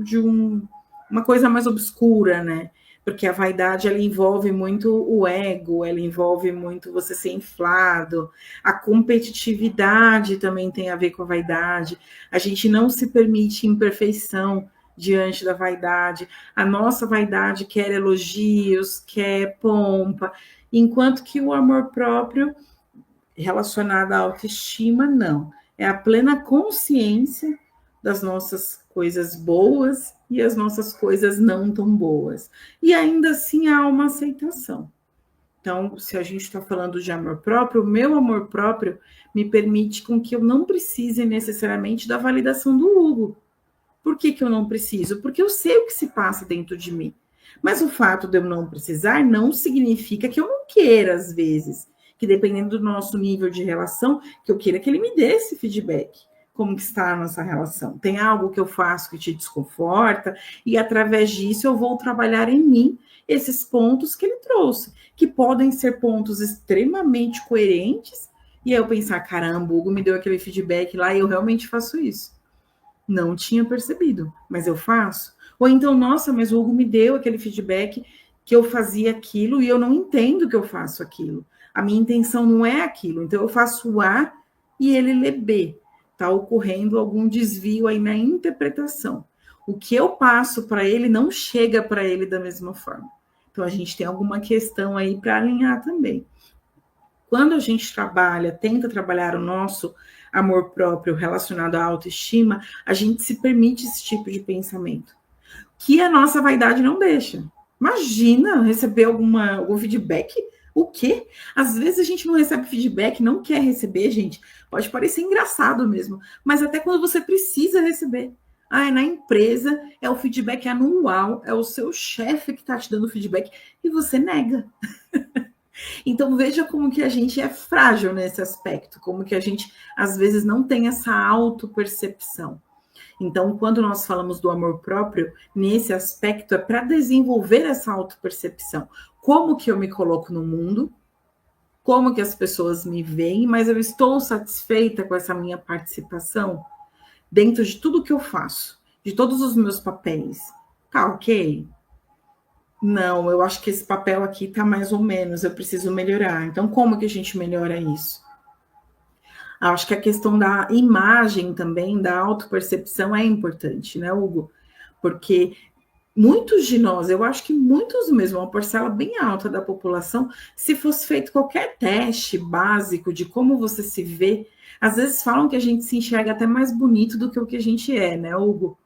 de uma coisa mais obscura, né? Porque a vaidade, ela envolve muito o ego, ela envolve muito você ser inflado, a competitividade também tem a ver com a vaidade, a gente não se permite imperfeição diante da vaidade, a nossa vaidade quer elogios, quer pompa, enquanto que o amor próprio, relacionado à autoestima, não. É a plena consciência das nossas coisas boas e as nossas coisas não tão boas. E ainda assim há uma aceitação. Então, se a gente está falando de amor próprio, o meu amor próprio me permite com que eu não precise necessariamente da validação do Hugo. Por que eu não preciso? Porque eu sei o que se passa dentro de mim. Mas o fato de eu não precisar não significa que eu não queira, às vezes, que dependendo do nosso nível de relação, que eu queira que ele me dê esse feedback. Como que está a nossa relação? Tem algo que eu faço que te desconforta? E através disso eu vou trabalhar em mim esses pontos que ele trouxe, que podem ser pontos extremamente coerentes, e aí eu pensar, caramba, o Hugo me deu aquele feedback lá e eu realmente faço isso. Não tinha percebido, mas eu faço. Ou então, nossa, mas o Hugo me deu aquele feedback que eu fazia aquilo e eu não entendo que eu faço aquilo. A minha intenção não é aquilo. Então, eu faço o A e ele lê B. Está ocorrendo algum desvio aí na interpretação. O que eu passo para ele não chega para ele da mesma forma. Então, a gente tem alguma questão aí para alinhar também. Quando a gente tenta trabalhar o nosso amor próprio relacionado à autoestima, a gente se permite esse tipo de pensamento, que a nossa vaidade não deixa. Imagina receber algum feedback. O quê? Às vezes a gente não recebe feedback, não quer receber, gente. Pode parecer engraçado mesmo, mas até quando você precisa receber. Ah, é na empresa, é o feedback anual, é o seu chefe que está te dando feedback e você nega. Então veja como que a gente é frágil nesse aspecto, como que a gente às vezes não tem essa autopercepção. Então, quando nós falamos do amor próprio, nesse aspecto é para desenvolver essa autopercepção. Como que eu me coloco no mundo? Como que as pessoas me veem? Mas eu estou satisfeita com essa minha participação dentro de tudo que eu faço, de todos os meus papéis. Tá ok? Não, eu acho que esse papel aqui tá mais ou menos, eu preciso melhorar. Então, como que a gente melhora isso? Acho que a questão da imagem também, da autopercepção é importante, né, Hugo? Porque muitos de nós, eu acho que muitos mesmo, uma parcela bem alta da população, se fosse feito qualquer teste básico de como você se vê, às vezes falam que a gente se enxerga até mais bonito do que o que a gente é, né, Hugo?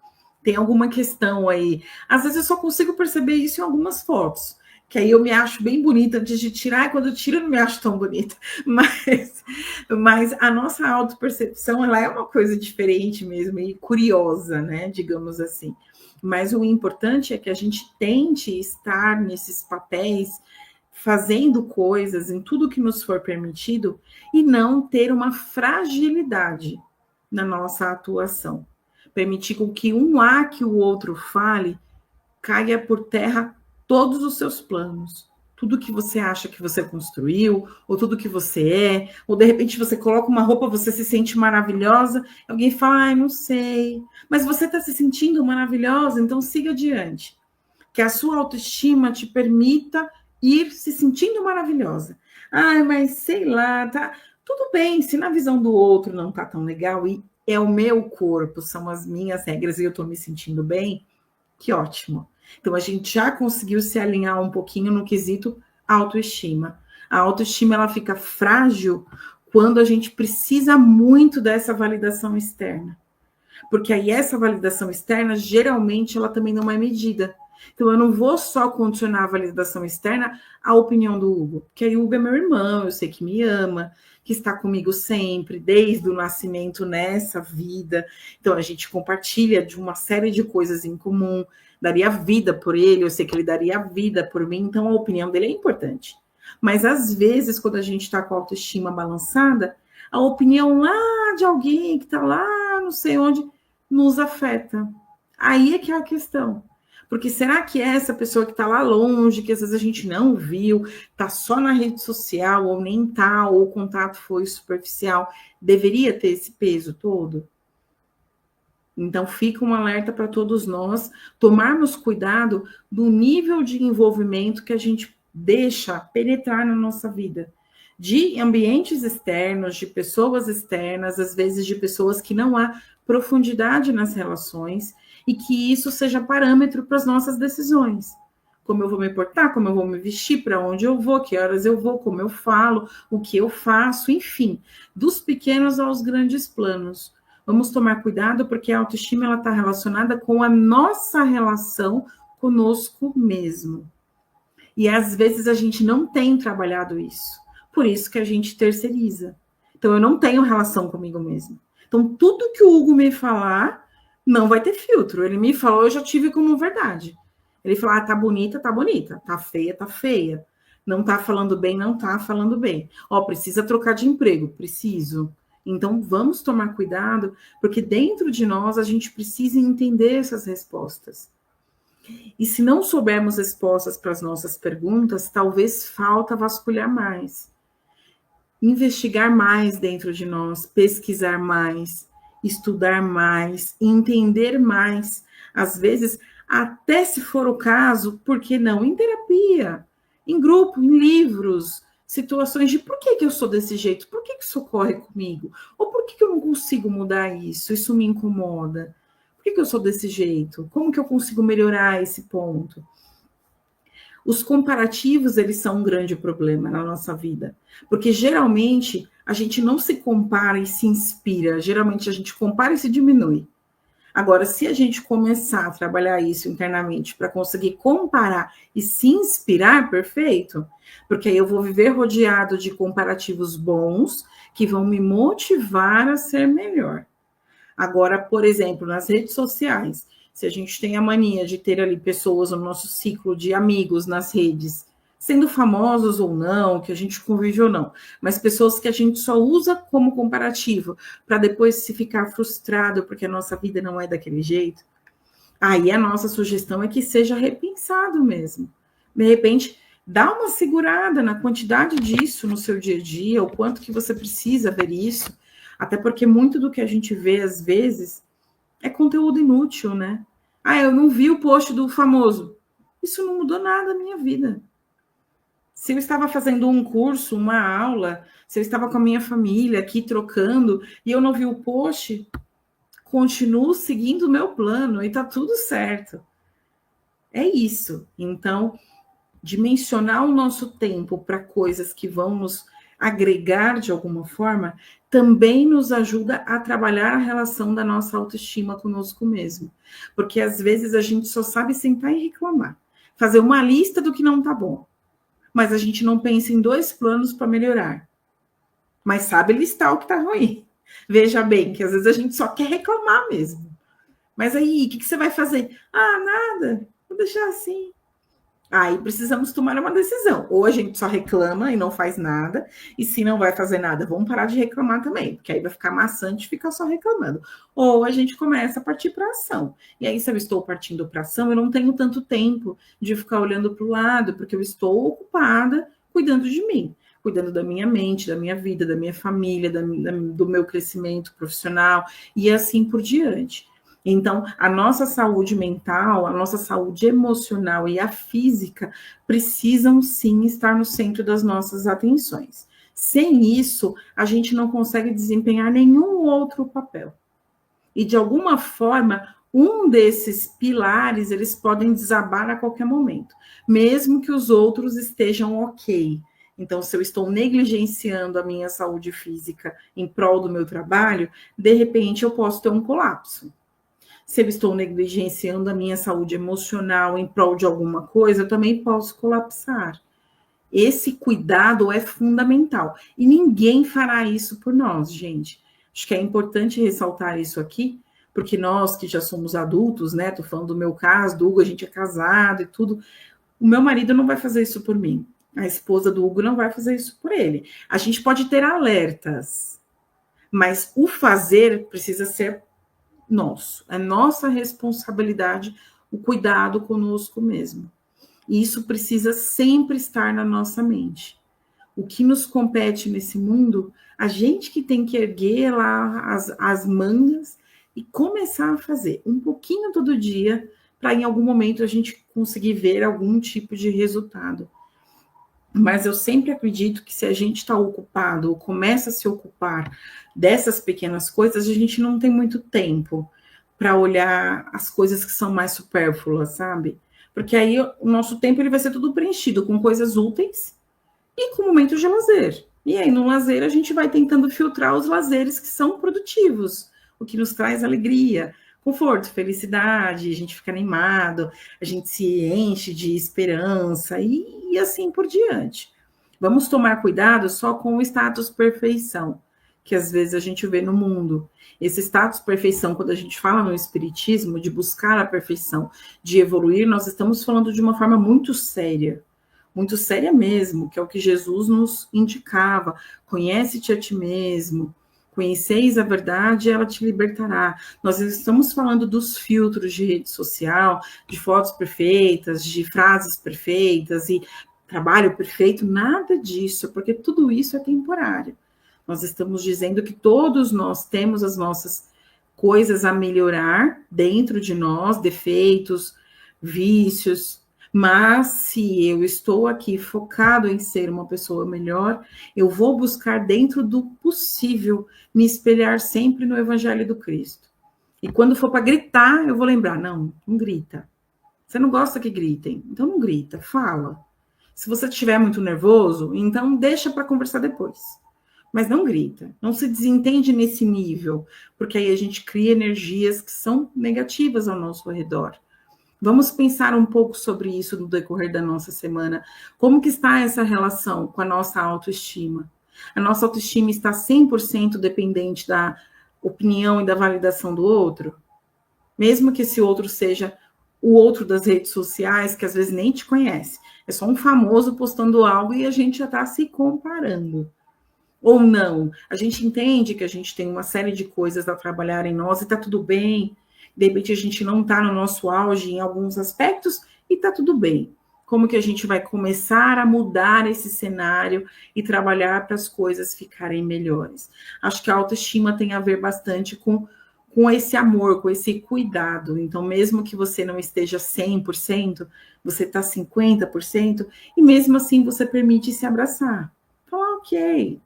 Tem alguma questão aí. Às vezes eu só consigo perceber isso em algumas fotos, que aí eu me acho bem bonita antes de tirar, e quando eu tiro eu não me acho tão bonita. Mas a nossa autopercepção, ela é uma coisa diferente mesmo e curiosa, né, digamos assim. Mas o importante é que a gente tente estar nesses papéis, fazendo coisas em tudo que nos for permitido e não ter uma fragilidade na nossa atuação. Permitir com que um A que o outro fale caia por terra todos os seus planos. Tudo que você acha que você construiu, ou tudo que você é, ou de repente você coloca uma roupa, você se sente maravilhosa, alguém fala, ai, não sei, mas você está se sentindo maravilhosa, então siga adiante. Que a sua autoestima te permita ir se sentindo maravilhosa. Ai, mas sei lá, tá tudo bem, se na visão do outro não tá tão legal, e é o meu corpo, são as minhas regras e eu tô me sentindo bem, que ótimo. Então, a gente já conseguiu se alinhar um pouquinho no quesito autoestima. A autoestima, ela fica frágil quando a gente precisa muito dessa validação externa. Porque aí essa validação externa, geralmente, ela também não é medida. Então, eu não vou só condicionar a validação externa à opinião do Hugo. Porque aí o Hugo é meu irmão, eu sei que me ama, que está comigo sempre, desde o nascimento nessa vida. Então, a gente compartilha de uma série de coisas em comum, daria vida por ele, eu sei que ele daria vida por mim, então a opinião dele é importante. Mas, às vezes, quando a gente está com a autoestima balançada, a opinião lá de alguém que está lá, não sei onde, nos afeta. Aí é que é a questão. Porque será que essa pessoa que está lá longe, que às vezes a gente não viu, está só na rede social, ou nem tá, ou o contato foi superficial, deveria ter esse peso todo? Então, fica um alerta para todos nós tomarmos cuidado do nível de envolvimento que a gente deixa penetrar na nossa vida. De ambientes externos, de pessoas externas, às vezes de pessoas que não há profundidade nas relações, e que isso seja parâmetro para as nossas decisões. Como eu vou me portar, como eu vou me vestir, para onde eu vou, que horas eu vou, como eu falo, o que eu faço, enfim, dos pequenos aos grandes planos. Vamos tomar cuidado, porque a autoestima está relacionada com a nossa relação conosco mesmo. E às vezes a gente não tem trabalhado isso. Por isso que a gente terceiriza. Então, eu não tenho relação comigo mesmo. Então, tudo que o Hugo me falar, não vai ter filtro. Ele me falou, eu já tive como verdade. Ele falou, tá bonita, tá feia, tá feia. Não tá falando bem, não tá falando bem. Ó, precisa trocar de emprego, preciso. Então, vamos tomar cuidado, porque dentro de nós a gente precisa entender essas respostas. E se não soubermos respostas para as nossas perguntas, talvez falta vasculhar mais. Investigar mais dentro de nós, pesquisar mais, estudar mais, entender mais. Às vezes, até se for o caso, por que não? Em terapia, em grupo, em livros, situações de por que eu sou desse jeito, por que isso ocorre comigo, ou por que eu não consigo mudar isso, isso me incomoda, por que eu sou desse jeito, como que eu consigo melhorar esse ponto? Os comparativos, eles são um grande problema na nossa vida, porque geralmente a gente não se compara e se inspira, geralmente a gente compara e se diminui. Agora, se a gente começar a trabalhar isso internamente para conseguir comparar e se inspirar, perfeito, porque aí eu vou viver rodeado de comparativos bons que vão me motivar a ser melhor. Agora, por exemplo, nas redes sociais, se a gente tem a mania de ter ali pessoas no nosso ciclo de amigos nas redes, sendo famosos ou não, que a gente convive ou não, mas pessoas que a gente só usa como comparativo para depois se ficar frustrado porque a nossa vida não é daquele jeito, aí a nossa sugestão é que seja repensado mesmo. De repente, dá uma segurada na quantidade disso no seu dia a dia, o quanto que você precisa ver isso, até porque muito do que a gente vê às vezes é conteúdo inútil, né? Ah, eu não vi o post do famoso. Isso não mudou nada na minha vida. Se eu estava fazendo um curso, uma aula, se eu estava com a minha família aqui trocando e eu não vi o post, continuo seguindo o meu plano e tá tudo certo. É isso. Então, dimensionar o nosso tempo para coisas que vão nos agregar de alguma forma também nos ajuda a trabalhar a relação da nossa autoestima conosco mesmo. Porque às vezes a gente só sabe sentar e reclamar, fazer uma lista do que não tá bom. Mas a gente não pensa em 2 planos para melhorar. Mas sabe listar o que está ruim. Veja bem, que às vezes a gente só quer reclamar mesmo. Mas aí, o que você vai fazer? Ah, nada, vou deixar assim. Aí precisamos tomar uma decisão. Ou a gente só reclama e não faz nada, e se não vai fazer nada, vamos parar de reclamar também, porque aí vai ficar maçante ficar só reclamando. Ou a gente começa a partir para ação. E aí, se eu estou partindo para ação, eu não tenho tanto tempo de ficar olhando para o lado, porque eu estou ocupada cuidando de mim, cuidando da minha mente, da minha vida, da minha família, do meu crescimento profissional, e assim por diante. Então, a nossa saúde mental, a nossa saúde emocional e a física precisam sim estar no centro das nossas atenções. Sem isso, a gente não consegue desempenhar nenhum outro papel. E de alguma forma, um desses pilares, eles podem desabar a qualquer momento, mesmo que os outros estejam ok. Então, se eu estou negligenciando a minha saúde física em prol do meu trabalho, de repente eu posso ter um colapso. Se eu estou negligenciando a minha saúde emocional em prol de alguma coisa, eu também posso colapsar. Esse cuidado é fundamental. E ninguém fará isso por nós, gente. Acho que é importante ressaltar isso aqui, porque nós que já somos adultos, né? Tô falando do meu caso, do Hugo, a gente é casado e tudo. O meu marido não vai fazer isso por mim. A esposa do Hugo não vai fazer isso por ele. A gente pode ter alertas, mas o fazer precisa ser nosso, é nossa responsabilidade o cuidado conosco mesmo. E isso precisa sempre estar na nossa mente. O que nos compete nesse mundo, a gente que tem que erguer lá as mangas e começar a fazer um pouquinho todo dia, para em algum momento a gente conseguir ver algum tipo de resultado. Mas eu sempre acredito que se a gente está ocupado ou começa a se ocupar dessas pequenas coisas, a gente não tem muito tempo para olhar as coisas que são mais supérfluas, sabe? Porque aí o nosso tempo ele vai ser tudo preenchido com coisas úteis e com momentos de lazer. E aí no lazer a gente vai tentando filtrar os lazeres que são produtivos, o que nos traz alegria, conforto, felicidade, a gente fica animado, a gente se enche de esperança e assim por diante. Vamos tomar cuidado só com o status perfeição, que às vezes a gente vê no mundo. Esse status perfeição, quando a gente fala no espiritismo, de buscar a perfeição, de evoluir, nós estamos falando de uma forma muito séria mesmo, que é o que Jesus nos indicava. Conhece-te a ti mesmo, conheceis a verdade, ela te libertará. Nós estamos falando dos filtros de rede social, de fotos perfeitas, de frases perfeitas e trabalho perfeito, nada disso, porque tudo isso é temporário. Nós estamos dizendo que todos nós temos as nossas coisas a melhorar dentro de nós, defeitos, vícios, mas se eu estou aqui focado em ser uma pessoa melhor, eu vou buscar dentro do possível me espelhar sempre no Evangelho do Cristo. E quando for para gritar, eu vou lembrar, não grita. Você não gosta que gritem, então não grita, fala. Se você estiver muito nervoso, então deixa para conversar depois. Mas não grita, não se desentende nesse nível, porque aí a gente cria energias que são negativas ao nosso redor. Vamos pensar um pouco sobre isso no decorrer da nossa semana. Como que está essa relação com a nossa autoestima? A nossa autoestima está 100% dependente da opinião e da validação do outro? Mesmo que esse outro seja o outro das redes sociais, que às vezes nem te conhece. É só um famoso postando algo e a gente já está se comparando. Ou não. A gente entende que a gente tem uma série de coisas a trabalhar em nós e está tudo bem. De repente a gente não está no nosso auge em alguns aspectos e está tudo bem. Como que a gente vai começar a mudar esse cenário e trabalhar para as coisas ficarem melhores? Acho que a autoestima tem a ver bastante com esse amor, com esse cuidado. Então, mesmo que você não esteja 100%, você está 50%, e mesmo assim você permite se abraçar. Fala, ok,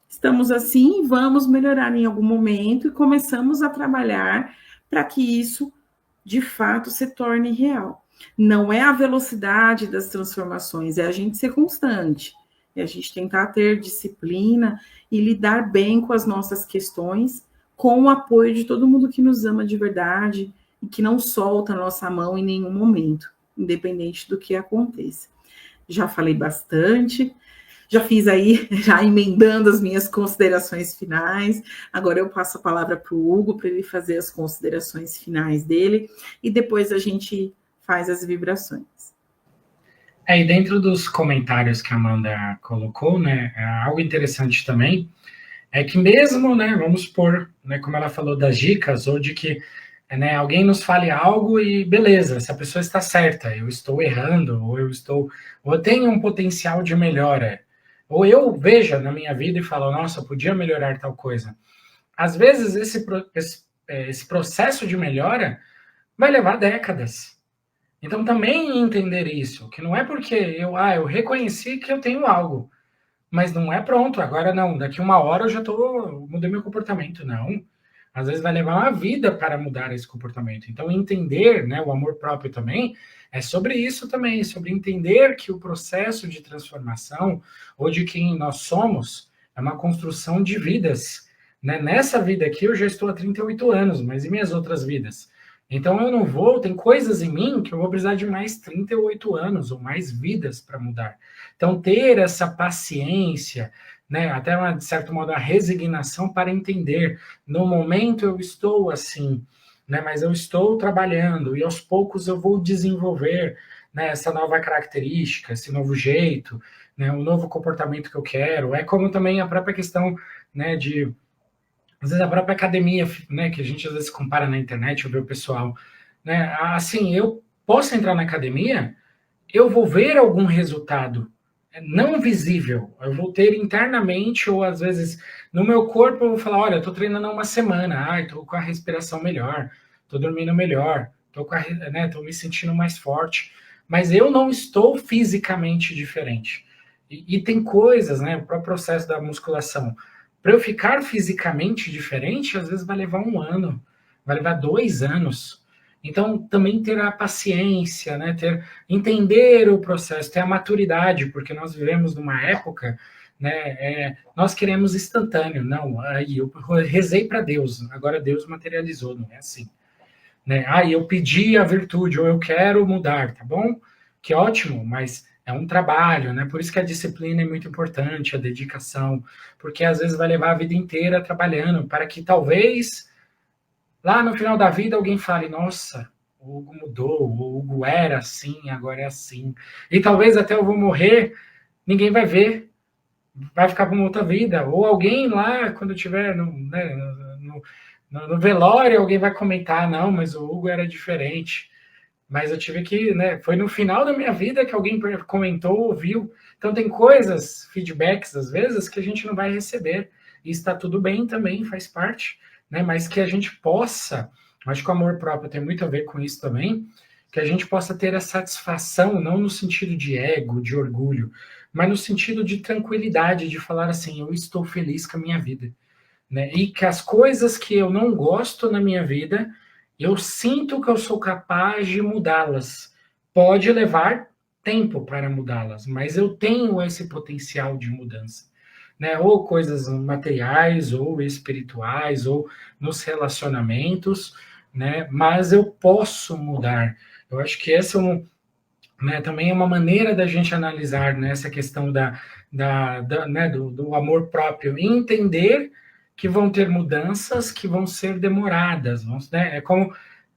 estamos assim, vamos melhorar em algum momento e começamos a trabalhar para que isso, de fato, se torne real. Não é a velocidade das transformações, é a gente ser constante, é a gente tentar ter disciplina e lidar bem com as nossas questões, com o apoio de todo mundo que nos ama de verdade e que não solta a nossa mão em nenhum momento, independente do que aconteça. Já falei bastante, já fiz aí, já emendando as minhas considerações finais. Agora eu passo a palavra para o Hugo, para ele fazer as considerações finais dele, e depois a gente faz as vibrações. E dentro dos comentários que a Amanda colocou, né, algo interessante também, é que mesmo, né, vamos supor, né, como ela falou das dicas, ou de que né, alguém nos fale algo e beleza, essa pessoa está certa, eu estou errando, ou eu tenho um potencial de melhora, ou eu veja na minha vida e falo, nossa, eu podia melhorar tal coisa. Às vezes esse processo de melhora vai levar décadas. Então também entender isso, que não é porque eu reconheci que eu tenho algo, mas não é pronto, agora não, daqui uma hora eu já mudei meu comportamento, não. Às vezes vai levar uma vida para mudar esse comportamento. Então entender, né, o amor próprio também, é sobre isso também, sobre entender que o processo de transformação, ou de quem nós somos, é uma construção de vidas. Né? Nessa vida aqui eu já estou há 38 anos, mas e minhas outras vidas? Então eu não vou, tem coisas em mim que eu vou precisar de mais 38 anos ou mais vidas para mudar. Então ter essa paciência, né, até de certo modo a resignação para entender, no momento eu estou assim, né, mas eu estou trabalhando e aos poucos eu vou desenvolver, né, essa nova característica, esse novo jeito, né, o novo comportamento que eu quero. É como também a própria questão, né, de às vezes a própria academia, né, que a gente às vezes compara na internet, eu vejo o pessoal, né, assim, eu posso entrar na academia, eu vou ver algum resultado não visível, eu vou ter internamente, ou às vezes no meu corpo eu vou falar, olha, eu tô treinando há uma semana, tô com a respiração melhor, tô dormindo melhor, tô me sentindo mais forte, mas eu não estou fisicamente diferente. E tem coisas, né, o próprio processo da musculação, para eu ficar fisicamente diferente, às vezes vai levar 1 ano, vai levar 2 anos. Então, também ter a paciência, né? Entender o processo, ter a maturidade, porque nós vivemos numa época, né? Nós queremos instantâneo. Não, aí eu rezei para Deus, agora Deus materializou, não é assim. Né? Eu pedi a virtude, ou eu quero mudar, tá bom? Que ótimo, mas é um trabalho, né? Por isso que a disciplina é muito importante, a dedicação, porque às vezes vai levar a vida inteira trabalhando para que talvez lá no final da vida alguém fale, nossa, o Hugo mudou, o Hugo era assim, agora é assim. E talvez até eu vou morrer, ninguém vai ver, vai ficar para uma outra vida. Ou alguém lá, quando estiver no velório, alguém vai comentar, não, mas o Hugo era diferente. Mas eu tive que, né, foi no final da minha vida que alguém comentou, ouviu. Então tem coisas, feedbacks às vezes, que a gente não vai receber. E está tudo bem também, faz parte, né? Mas que a gente possa, acho que o amor próprio tem muito a ver com isso também, que a gente possa ter a satisfação, não no sentido de ego, de orgulho, mas no sentido de tranquilidade, de falar assim, eu estou feliz com a minha vida, né? E que as coisas que eu não gosto na minha vida, eu sinto que eu sou capaz de mudá-las. Pode levar tempo para mudá-las, mas eu tenho esse potencial de mudança, né? Ou coisas materiais, ou espirituais, ou nos relacionamentos, né? Mas eu posso mudar. Eu acho que esse é né, também é uma maneira da gente analisar, né, essa questão né, do amor próprio, e entender que vão ter mudanças que vão ser demoradas, né, é como,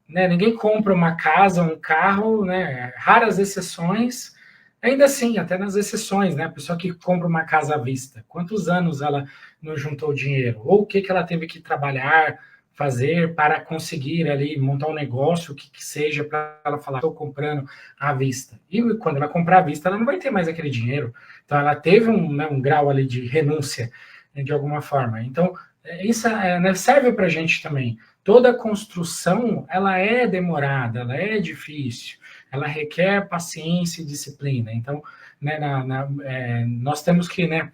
né, ninguém compra uma casa, um carro, né, raras exceções, ainda assim, até nas exceções, né, a pessoa que compra uma casa à vista, quantos anos ela não juntou dinheiro, ou o que ela teve que trabalhar, fazer para conseguir ali montar um negócio, o que seja, para ela falar, estou comprando à vista. E quando ela comprar à vista, ela não vai ter mais aquele dinheiro. Então, ela teve né, um grau ali de renúncia, né, de alguma forma. Então, isso né, serve para a gente também. Toda construção, ela é demorada, ela é difícil, ela requer paciência e disciplina. Então, né, nós temos que, né,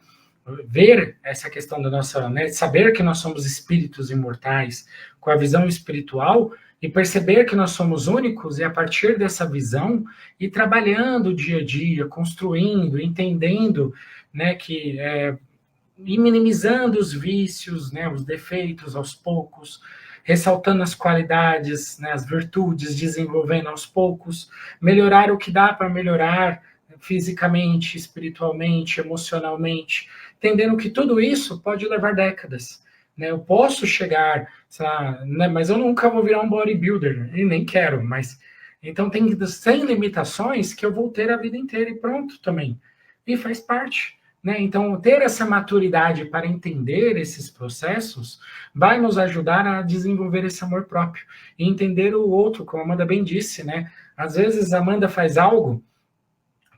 ver essa questão da nossa, né, saber que nós somos espíritos imortais, com a visão espiritual, e perceber que nós somos únicos, e a partir dessa visão, ir trabalhando dia a dia, construindo, entendendo, né, e minimizando os vícios, né, os defeitos aos poucos, ressaltando as qualidades, né, as virtudes, desenvolvendo aos poucos, melhorar o que dá para melhorar, fisicamente, espiritualmente, emocionalmente, entendendo que tudo isso pode levar décadas. Né? Eu posso chegar, sei lá, né, mas eu nunca vou virar um bodybuilder, e nem quero, mas então tem 100 limitações que eu vou ter a vida inteira e pronto também. E faz parte. Né? Então, ter essa maturidade para entender esses processos vai nos ajudar a desenvolver esse amor próprio e entender o outro, como a Amanda bem disse. Né? Às vezes, a Amanda faz algo,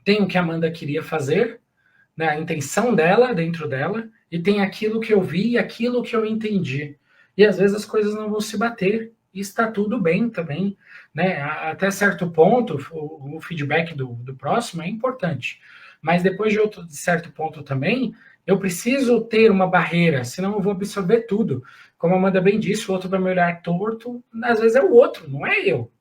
tem o que a Amanda queria fazer, né, a intenção dela dentro dela, e tem aquilo que eu vi e aquilo que eu entendi. E às vezes as coisas não vão se bater, e está tudo bem também. Né? Até certo ponto, o feedback do próximo é importante. Mas depois de certo ponto também, eu preciso ter uma barreira, senão eu vou absorver tudo. Como a Amanda bem disse, o outro vai me olhar torto, às vezes é o outro, não é eu.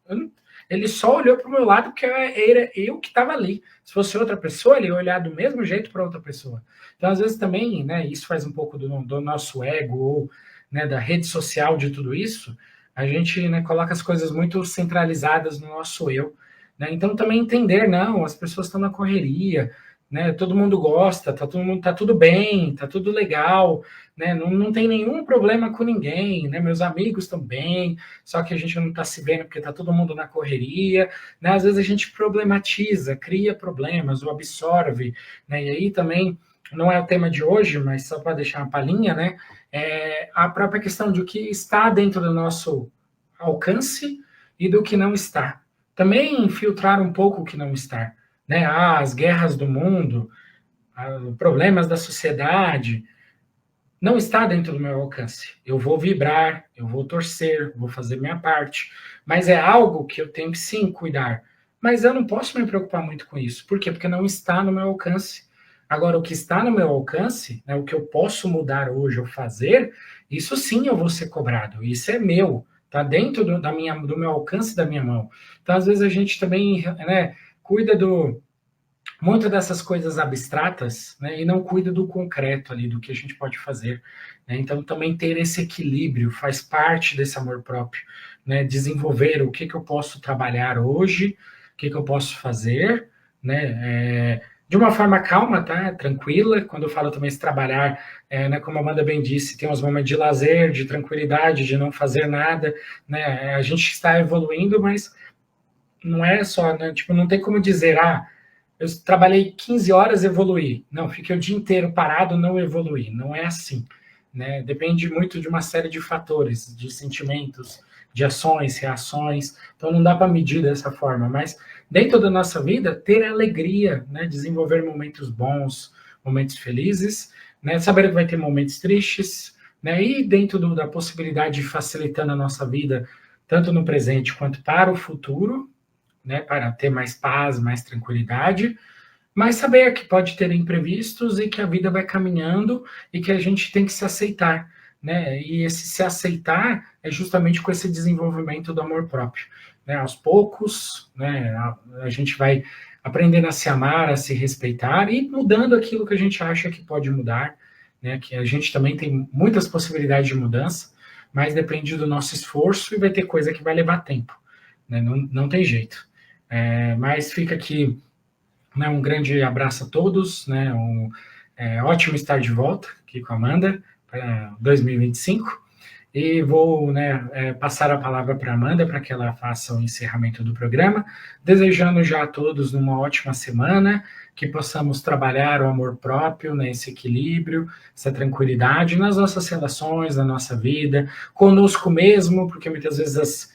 Ele só olhou para o meu lado porque era eu que estava ali. Se fosse outra pessoa, ele ia olhar do mesmo jeito para outra pessoa. Então, às vezes também, né, isso faz um pouco do nosso ego, ou né, da rede social de tudo isso, a gente, né, coloca as coisas muito centralizadas no nosso eu. Né? Então, também entender, não, as pessoas estão na correria, né, todo mundo gosta, tá tudo bem, tá tudo legal, né, não tem nenhum problema com ninguém, né, meus amigos estão bem, só que a gente não está se vendo porque tá todo mundo na correria, né, às vezes a gente problematiza, cria problemas, ou absorve, né, e aí também, não é o tema de hoje, mas só para deixar uma palhinha, né, a própria questão de o que está dentro do nosso alcance e do que não está. Também filtrar um pouco o que não está. Né, as guerras do mundo, problemas da sociedade, não está dentro do meu alcance. Eu vou vibrar, eu vou torcer, vou fazer minha parte, mas é algo que eu tenho que sim cuidar. Mas eu não posso me preocupar muito com isso. Por quê? Porque não está no meu alcance. Agora, o que está no meu alcance, né, o que eu posso mudar hoje ou fazer, isso sim eu vou ser cobrado. Isso é meu, está dentro do meu alcance, da minha mão. Então, às vezes, a gente também, né, cuida muito dessas coisas abstratas, né, e não cuida do concreto ali, do que a gente pode fazer. Né? Então, também ter esse equilíbrio faz parte desse amor próprio. Né? Desenvolver o que eu posso trabalhar hoje, o que eu posso fazer, né? De uma forma calma, tá? Tranquila. Quando eu falo também se trabalhar, né, como a Amanda bem disse, tem uns momentos de lazer, de tranquilidade, de não fazer nada. Né? A gente está evoluindo, mas não é só, né? Tipo, não tem como dizer, eu trabalhei 15 horas, evoluí. Não, fiquei o dia inteiro parado, não evoluí. Não é assim. Né? Depende muito de uma série de fatores, de sentimentos, de ações, reações. Então, não dá para medir dessa forma. Mas, dentro da nossa vida, ter alegria, né? Desenvolver momentos bons, momentos felizes, né? Saber que vai ter momentos tristes, né? E dentro da possibilidade de facilitando a nossa vida, tanto no presente quanto para o futuro, né, para ter mais paz, mais tranquilidade, mas saber que pode ter imprevistos e que a vida vai caminhando e que a gente tem que se aceitar, né? E esse se aceitar é justamente com esse desenvolvimento do amor próprio, né? Aos poucos, né, a gente vai aprendendo a se amar, a se respeitar e mudando aquilo que a gente acha que pode mudar, né? Que a gente também tem muitas possibilidades de mudança, mas depende do nosso esforço e vai ter coisa que vai levar tempo, né? Não tem jeito. Mas fica aqui, né, um grande abraço a todos, né, ótimo estar de volta aqui com a Amanda para 2025 e vou, né, passar a palavra para a Amanda para que ela faça o encerramento do programa, desejando já a todos uma ótima semana, que possamos trabalhar o amor próprio, né, esse equilíbrio, essa tranquilidade nas nossas relações, na nossa vida, conosco mesmo, porque muitas vezes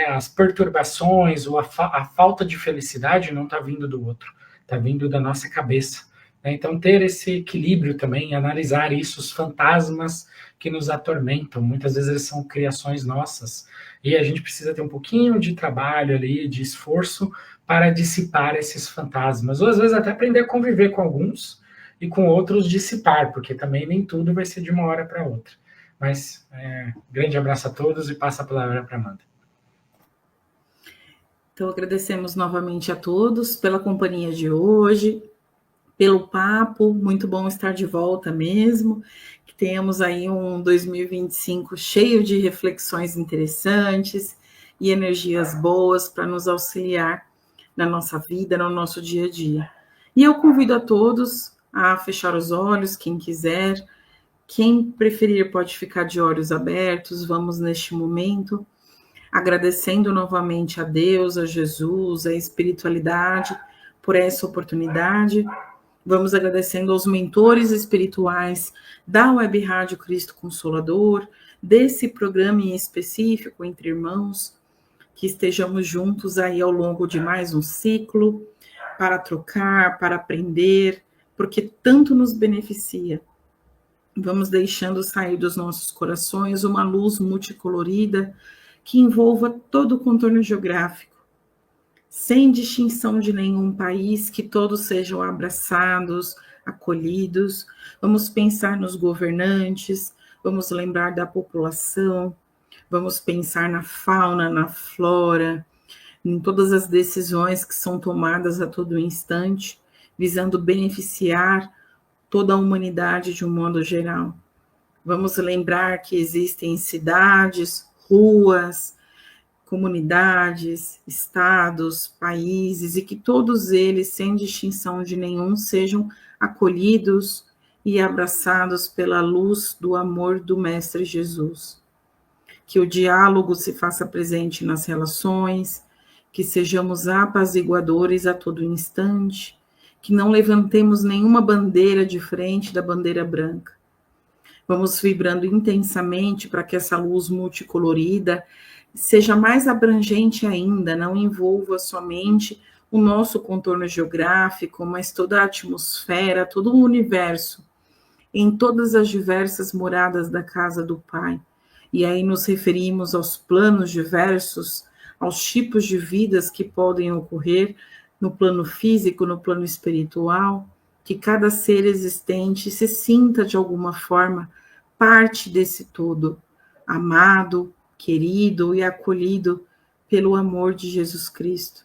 as perturbações ou a falta de felicidade não está vindo do outro, está vindo da nossa cabeça. Então, ter esse equilíbrio também, analisar isso, os fantasmas que nos atormentam, muitas vezes eles são criações nossas, e a gente precisa ter um pouquinho de trabalho ali, de esforço, para dissipar esses fantasmas, ou às vezes até aprender a conviver com alguns, e com outros dissipar, porque também nem tudo vai ser de uma hora para outra. Mas, grande abraço a todos, e passa a palavra para a Amanda. Então, agradecemos novamente a todos pela companhia de hoje, pelo papo, muito bom estar de volta mesmo, que tenhamos aí um 2025 cheio de reflexões interessantes e energias boas para nos auxiliar na nossa vida, no nosso dia a dia. E eu convido a todos a fechar os olhos, quem quiser, quem preferir pode ficar de olhos abertos, vamos neste momento agradecendo novamente a Deus, a Jesus, a espiritualidade por essa oportunidade. Vamos agradecendo aos mentores espirituais da Web Rádio Cristo Consolador, desse programa em específico, Entre Irmãos, que estejamos juntos aí ao longo de mais um ciclo, para trocar, para aprender, porque tanto nos beneficia. Vamos deixando sair dos nossos corações uma luz multicolorida, que envolva todo o contorno geográfico, sem distinção de nenhum país, que todos sejam abraçados, acolhidos. Vamos pensar nos governantes, vamos lembrar da população, vamos pensar na fauna, na flora, em todas as decisões que são tomadas a todo instante, visando beneficiar toda a humanidade de um modo geral. Vamos lembrar que existem cidades, ruas, comunidades, estados, países, e que todos eles, sem distinção de nenhum, sejam acolhidos e abraçados pela luz do amor do Mestre Jesus. Que o diálogo se faça presente nas relações, que sejamos apaziguadores a todo instante, que não levantemos nenhuma bandeira diferente da bandeira branca. Vamos vibrando intensamente para que essa luz multicolorida seja mais abrangente ainda, não envolva somente o nosso contorno geográfico, mas toda a atmosfera, todo o universo, em todas as diversas moradas da casa do Pai. E aí nos referimos aos planos diversos, aos tipos de vidas que podem ocorrer no plano físico, no plano espiritual, que cada ser existente se sinta de alguma forma parte desse todo, amado, querido e acolhido pelo amor de Jesus Cristo.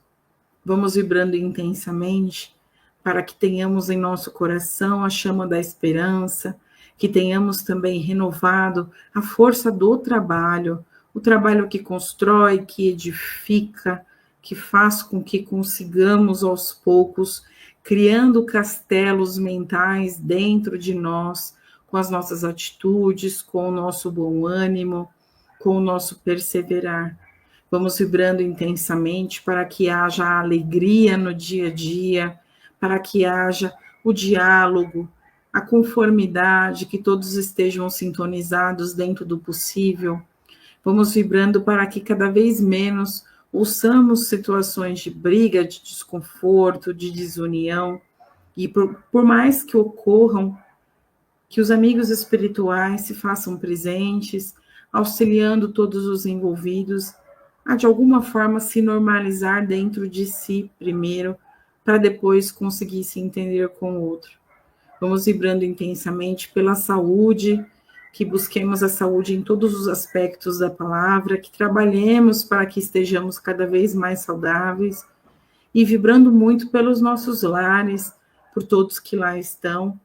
Vamos vibrando intensamente para que tenhamos em nosso coração a chama da esperança, que tenhamos também renovado a força do trabalho, o trabalho que constrói, que edifica, que faz com que consigamos aos poucos, criando castelos mentais dentro de nós, com as nossas atitudes, com o nosso bom ânimo, com o nosso perseverar. Vamos vibrando intensamente para que haja alegria no dia a dia, para que haja o diálogo, a conformidade, que todos estejam sintonizados dentro do possível. Vamos vibrando para que cada vez menos ouçamos situações de briga, de desconforto, de desunião, e por mais que ocorram, que os amigos espirituais se façam presentes, auxiliando todos os envolvidos a de alguma forma se normalizar dentro de si primeiro, para depois conseguir se entender com o outro. Vamos vibrando intensamente pela saúde, que busquemos a saúde em todos os aspectos da palavra, que trabalhemos para que estejamos cada vez mais saudáveis, e vibrando muito pelos nossos lares, por todos que lá estão.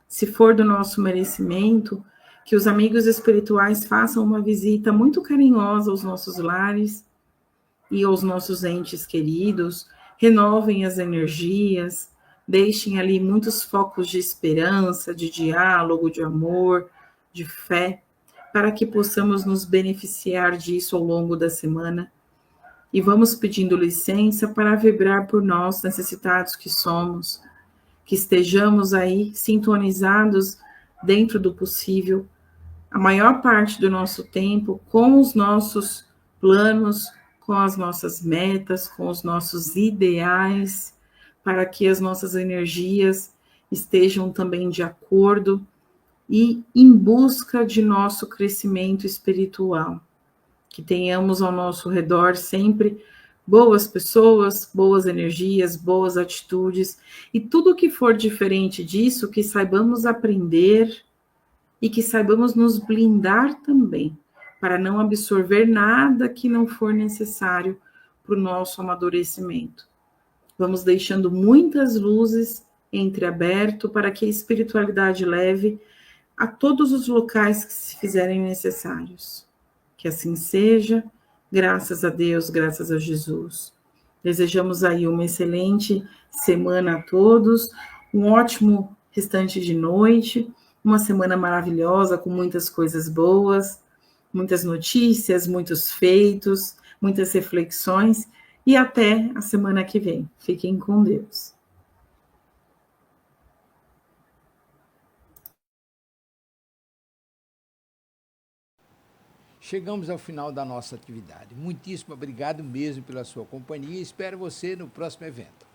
Se for do nosso merecimento, que os amigos espirituais façam uma visita muito carinhosa aos nossos lares e aos nossos entes queridos, renovem as energias, deixem ali muitos focos de esperança, de diálogo, de amor, de fé, para que possamos nos beneficiar disso ao longo da semana. E vamos pedindo licença para vibrar por nós, necessitados que somos, que estejamos aí sintonizados dentro do possível, a maior parte do nosso tempo com os nossos planos, com as nossas metas, com os nossos ideais, para que as nossas energias estejam também de acordo e em busca de nosso crescimento espiritual. Que tenhamos ao nosso redor sempre boas pessoas, boas energias, boas atitudes, e tudo que for diferente disso, que saibamos aprender e que saibamos nos blindar também, para não absorver nada que não for necessário para o nosso amadurecimento. Vamos deixando muitas luzes entreaberto para que a espiritualidade leve a todos os locais que se fizerem necessários. Que assim seja, graças a Deus, graças a Jesus. Desejamos aí uma excelente semana a todos, um ótimo restante de noite, uma semana maravilhosa, com muitas coisas boas, muitas notícias, muitos feitos, muitas reflexões, e até a semana que vem. Fiquem com Deus. Chegamos ao final da nossa atividade. Muitíssimo obrigado mesmo pela sua companhia e espero você no próximo evento.